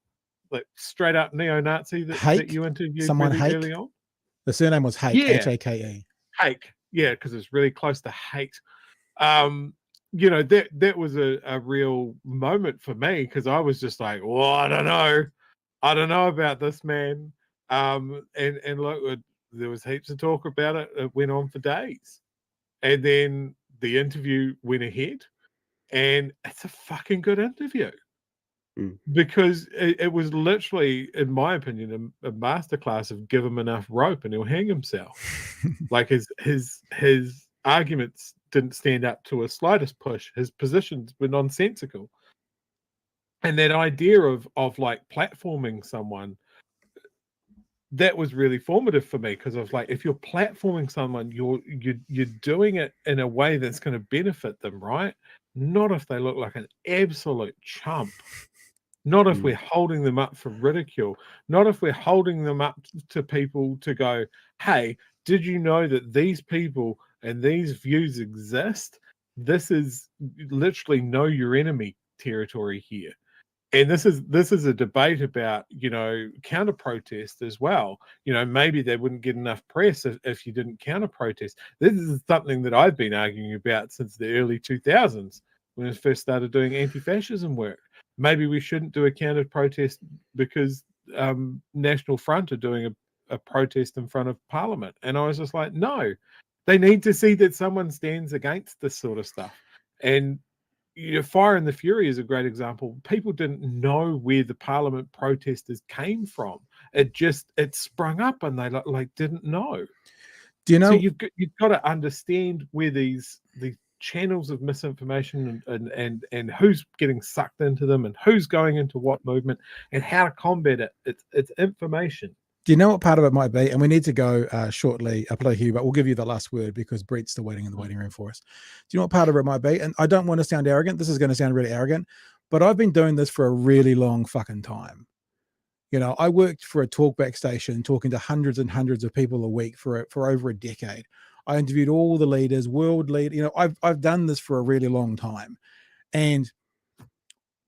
Like straight up neo-Nazi that you interviewed really early on? The surname was Hake, H-A-K-E. Hake, yeah, because it's really close to hate. You know, that was a real moment for me because I was just like, well, I don't know about this man. And look, there was heaps of talk about it. It went on for days. And then the interview went ahead, and it's a fucking good interview because it was literally, in my opinion, a masterclass of give him enough rope and he'll hang himself. Like his arguments didn't stand up to a slightest push. His positions were nonsensical, and that idea of like platforming someone, that was really formative for me because I was like, if you're platforming someone, you're doing it in a way that's going to benefit them, right? Not if they look like an absolute chump. Not if we're holding them up for ridicule. Not if we're holding them up to people to go, hey, did you know that these people and these views exist? This is literally know your enemy territory here. And this is a debate about, you know, counter protest as well. You know, maybe they wouldn't get enough press if you didn't counter protest. This is something that I've been arguing about since the early 2000s when I first started doing anti-fascism work. Maybe we shouldn't do a counter protest because National Front are doing a protest in front of Parliament. And I was just like, no, they need to see that someone stands against this sort of stuff. And you know, Fire and the Fury is a great example. People didn't know where the Parliament protesters came from. It sprung up, and they like didn't know. Do you know? So you've got to understand where these channels of misinformation and who's getting sucked into them and who's going into what movement and how to combat it. It's information. Do you know what part of it might be? And we need to go shortly, Hugh, but we'll give you the last word because Brett's still waiting in the waiting room for us. Do you know what part of it might be? And I don't want to sound arrogant. This is going to sound really arrogant, but I've been doing this for a really long fucking time. You know, I worked for a talkback station talking to hundreds and hundreds of people a week for over a decade. I interviewed all the leaders, world leaders. You know, I've done this for a really long time. And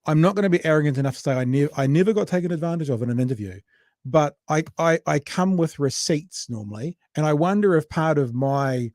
I'm not going to be arrogant enough to say I never got taken advantage of in an interview. But I come with receipts normally, and I wonder if part of my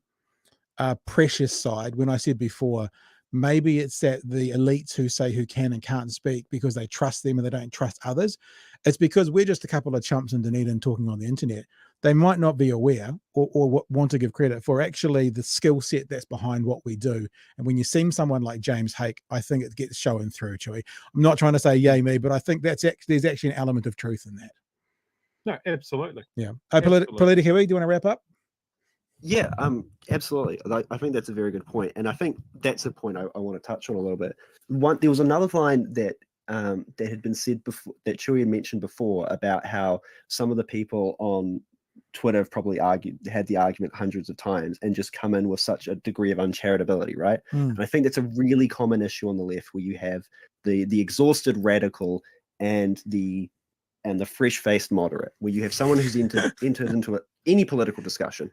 precious side, when I said before, maybe it's that the elites who say who can and can't speak because they trust them and they don't trust others. It's because we're just a couple of chumps in Dunedin talking on the internet. They might not be aware or want to give credit for actually the skill set that's behind what we do. And when you see someone like James Hake, I think it gets shown through, Chewy. I'm not trying to say yay me, but I think there's actually an element of truth in that. No, absolutely. Yeah. Politica, do you want to wrap up? Yeah, absolutely. I think that's a very good point, and I think that's a point I want to touch on a little bit. There was another line that had been said before that Chewy had mentioned before about how some of the people on Twitter have probably had the argument hundreds of times and just come in with such a degree of uncharitability, right? And I think that's a really common issue on the left, where you have the exhausted radical and the fresh-faced moderate, where you have someone who's entered into any political discussion.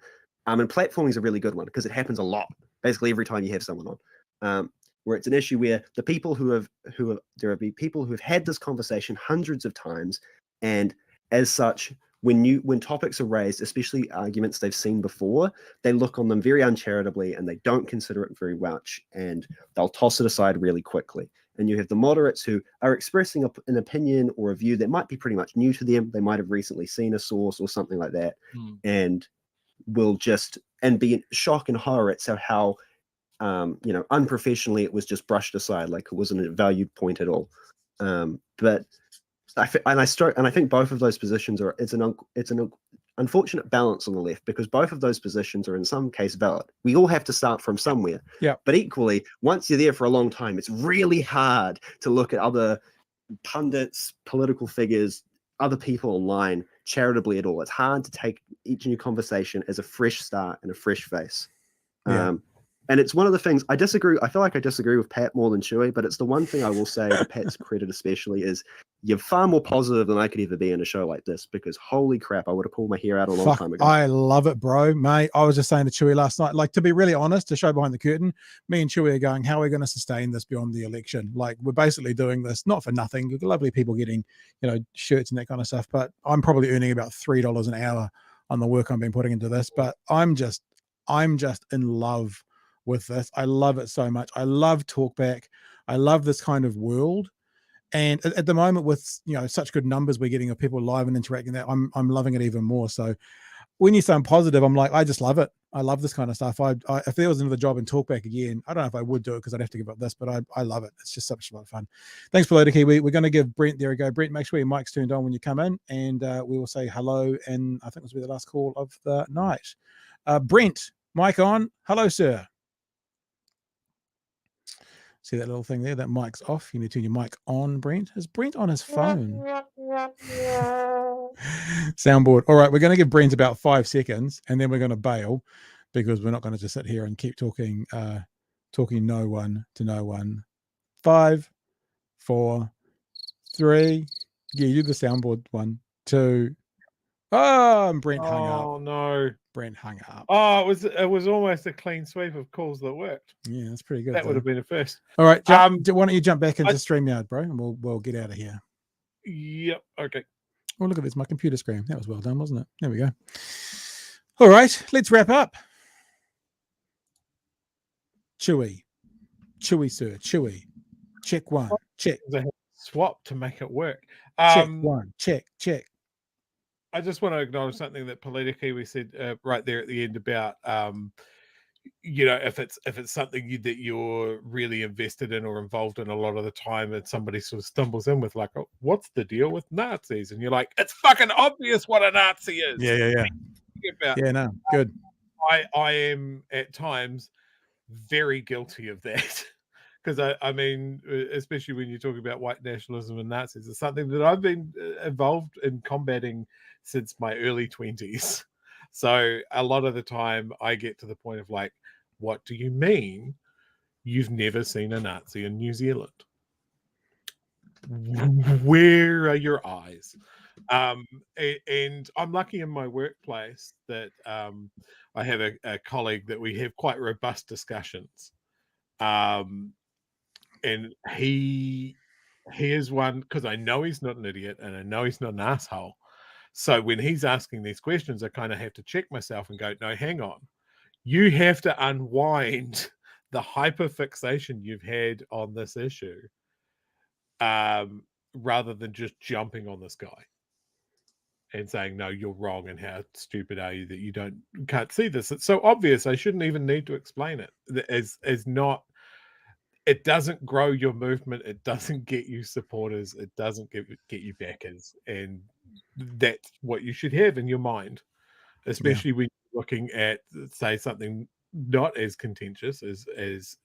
And platforming is a really good one because it happens a lot, basically every time you have someone on, where it's an issue where the people there have been people who have had this conversation hundreds of times, and as such, when topics are raised, especially arguments they've seen before, they look on them very uncharitably and they don't consider it very much, and they'll toss it aside really quickly. And you have the moderates who are expressing an opinion or a view that might be pretty much new to them. They might have recently seen a source or something like that, and will just be in shock and horror at how unprofessionally it was just brushed aside, like it wasn't a valued point at all. But I think both of those positions it's an unfortunate balance on the left, because both of those positions are in some case valid. We all have to start from somewhere. Yeah. But equally, once you're there for a long time, it's really hard to look at other pundits, political figures, other people online charitably at all. It's hard to take each new conversation as a fresh start and a fresh face. Yeah. And it's one of the things I disagree. I feel like I disagree with Pat more than Chewy, but it's the one thing I will say to Pat's credit especially is you're far more positive than I could ever be in a show like this, because holy crap, I would have pulled my hair out a long time ago. I love it, bro, mate. I was just saying to Chewy last night, like, to be really honest, to show behind the curtain, me and Chewy are going, how are we going to sustain this beyond the election? Like, we're basically doing this not for nothing. Lovely people getting, shirts and that kind of stuff, but I'm probably earning about $3 an hour on the work I've been putting into this. But I'm just in love with this. I love it so much. I love talkback. I love this kind of world. And at the moment, with such good numbers we're getting of people live and interacting, that I'm loving it even more. So when you say I'm positive, I'm like, I just love it. I love this kind of stuff. If there was another job in talkback again, I don't know if I would do it because I'd have to give up this, but I love it. It's just such a lot of fun. Thanks, Politiki. We're going to give Brent, there we go. Brent, make sure your mic's turned on when you come in, and we will say hello. And I think this will be the last call of the night. Brent, mic on. Hello, sir. See that little thing there? That mic's off. You need to turn your mic on, Brent. Is Brent on his phone? Soundboard. All right, we're going to give Brent about 5 seconds, and then we're going to bail, because we're not going to just sit here and keep talking no one to no one. 5, 4, 3. Yeah, you do the soundboard. 1, 2. Oh, and Brent hung up. Oh no. Brent hung up. Oh, it was almost a clean sweep of calls that worked. Yeah, that's pretty good. That would have been a first. All right, why don't you jump back into StreamYard, bro, and we'll get out of here. Yep. Okay. Oh, look at this, my computer screen. That was well done, wasn't it? There we go. All right, let's wrap up. Chewy, sir, Chewy. Check 1. Check. They swap to make it work. Check 1. Check. I just want to acknowledge something that Politiki we said right there at the end about, if it's something that you're really invested in or involved in a lot of the time, and somebody sort of stumbles in with like, oh, what's the deal with Nazis? And you're like, it's fucking obvious what a Nazi is. Yeah. Yeah, no, good. I am at times very guilty of that. Because I mean, especially when you talk about white nationalism and Nazis, it's something that I've been involved in combating since my early 20s. So a lot of the time I get to the point of like, what do you mean you've never seen a Nazi in New Zealand? Where are your eyes? And I'm lucky in my workplace that I have a colleague that we have quite robust discussions. And he is one, because I know he's not an idiot and I know he's not an asshole. So when he's asking these questions, I kind of have to check myself and go, no, hang on. You have to unwind the hyperfixation you've had on this issue, rather than just jumping on this guy and saying, no, you're wrong, and how stupid are you that you can't see this? It's so obvious. I shouldn't even need to explain it. As not, it doesn't grow your movement. It doesn't get you supporters. It doesn't get you backers. And that's what you should have in your mind, especially when you're looking at, say, something not as contentious as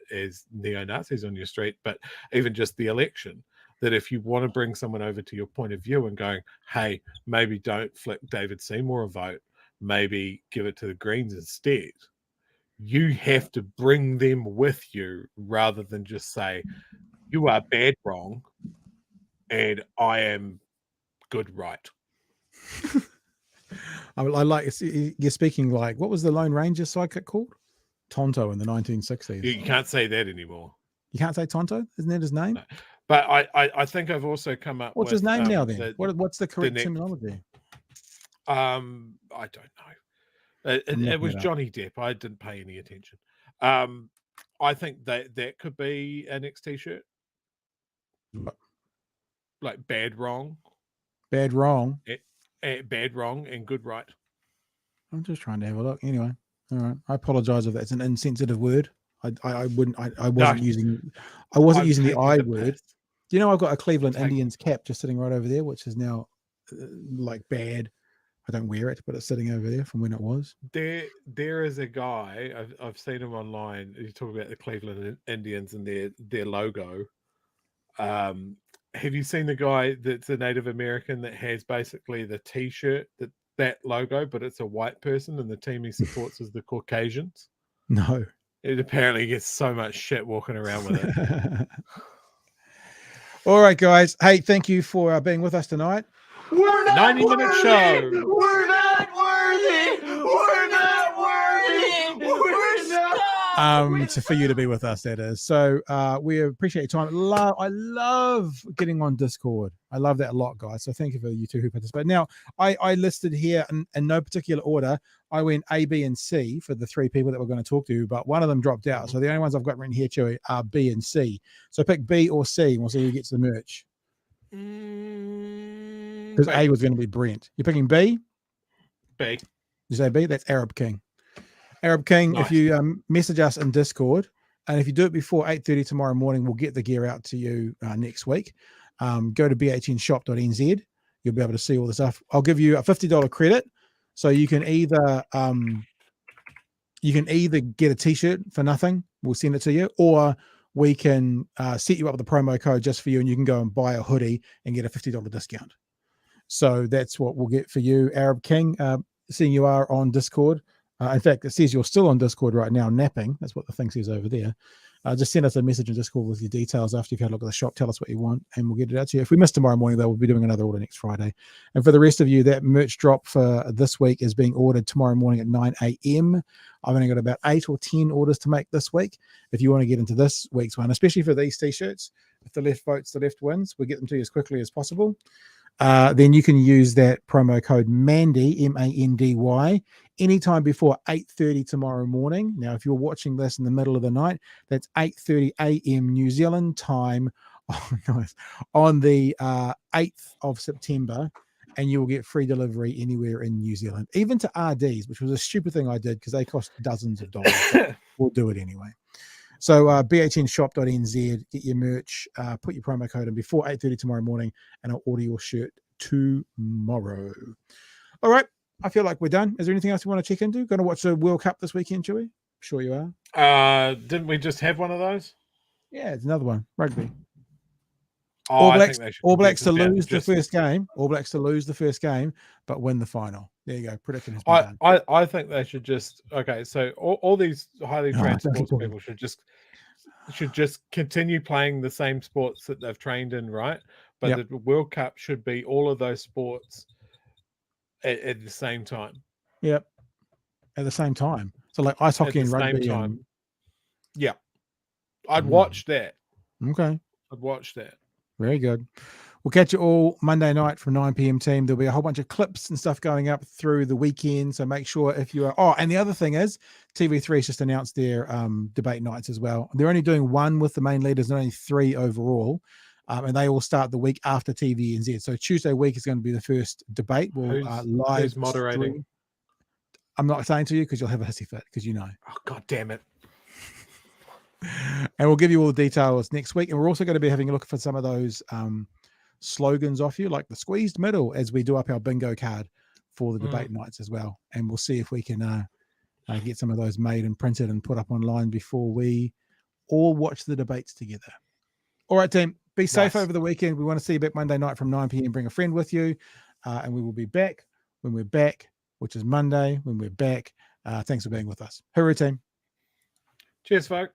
neo-Nazis on your street, but even just the election. That if you want to bring someone over to your point of view and going, hey, maybe don't flick David Seymour a vote, maybe give it to the Greens instead. You have to bring them with you rather than just say, you are bad wrong and I am good right. I like you're speaking like, what was the Lone Ranger sidekick called? Tonto in the 1960s. You can't say that anymore. You can't say Tonto? Isn't that his name? No. But I think I've also come up What's with... his name now then? What's the correct terminology? I don't know. It was Johnny Depp. I didn't pay any attention. I think that could be a next t-shirt. What? Like bad wrong. Bad wrong. Bad wrong and good right. I'm just trying to have a look. Anyway, all right. I apologize if that's an insensitive word. I wasn't using the I word. Do you know I've got a Cleveland Indians cap just sitting right over there, which is now like bad. I don't wear it, but it's sitting over there from when it was. There is a guy, I've seen him online. You talk about the Cleveland Indians and their logo. Have you seen the guy that's a Native American that has basically the T-shirt that logo, but it's a white person and the team he supports is the Caucasians? No. It apparently gets so much shit walking around with it. All right, guys. Hey, thank you for being with us tonight. We're not 90-minute worthy. show. We're not worthy. We're not worthy. We're not. For you to be with us, that is. So we appreciate your time. I love getting on Discord. I love that a lot, guys. So thank you for you two who participate. Now, I listed here in no particular order. I went A, B, and C for the three people that we're going to talk to, but one of them dropped out. So the only ones I've got written here, Chewy, are B and C. So pick B or C, and we'll see who gets the merch. Because A was going to be Brent. You're picking B? B. You say B? That's Arab King. Arab King, Nice. If you message us in Discord, and if you do it before 8:30 tomorrow morning, we'll get the gear out to you next week. Go to bhnshop.nz. You'll be able to see all the stuff. I'll give you a $50 credit, so you can either get a T-shirt for nothing. We'll send it to you, or we can set you up with a promo code just for you, and you can go and buy a hoodie and get a $50 discount. So that's what we'll get for you, Arab King. Seeing you are on Discord. In fact, it says you're still on Discord right now, napping. That's what the thing says over there. Just send us a message in Discord with your details after you've had a look at the shop. Tell us what you want, and we'll get it out to you. If we miss tomorrow morning, though, we'll be doing another order next Friday. And for the rest of you, that merch drop for this week is being ordered tomorrow morning at 9 a.m. I've only got about 8 or 10 orders to make this week. If you want to get into this week's one, especially for these T-shirts, if the left votes, the left wins, we'll get them to you as quickly as possible. Then you can use that promo code Mandy, M-A-N-D-Y, anytime before 8:30 tomorrow morning. Now, if you're watching this in the middle of the night, that's 8:30 a.m. New Zealand time on the 8th of September, and you will get free delivery anywhere in New Zealand, even to RDs, which was a stupid thing I did because they cost dozens of dollars. We'll do it anyway. So bhnshop.nz, get your merch, put your promo code in before 8:30 tomorrow morning, and I'll order your shirt tomorrow. All right. I feel like we're done. Is there anything else you want to check into? Going to watch the World Cup this weekend, Chewy? Sure you are. Didn't we just have one of those? Yeah, it's another one. Rugby. Oh, All Blacks to lose the first game. All Blacks to lose the first game, but win the final. There you go. Prediction has been done. I think they should just so all these highly trained sports people should just continue playing the same sports that they've trained in, right? But the World Cup should be all of those sports at the same time. Yep. At the same time. So like ice hockey and rugby. Yeah. I'd watch that. Okay. I'd watch that. Very good. We'll catch you all Monday night from 9 p.m. team. There'll be a whole bunch of clips and stuff going up through the weekend. So make sure if you are... Oh, and the other thing is TV3 has just announced their debate nights as well. They're only doing one with the main leaders and only 3 overall. And they all start the week after TVNZ. So Tuesday week is going to be the first debate. We'll live who's moderating? stream. I'm not saying to you because you'll have a hissy fit because you know. Oh, God damn it. And we'll give you all the details next week. And we're also going to be having a look for some of those slogans off you, like the squeezed middle, as we do up our bingo card for the debate nights as well. And we'll see if we can get some of those made and printed and put up online before we all watch the debates together. All right, team. Be safe over the weekend. We want to see you back Monday night from 9 p.m. Bring a friend with you. And we will be back when we're back which is Monday when we're back. Thanks for being with us. Hooroo team. Cheers, folks.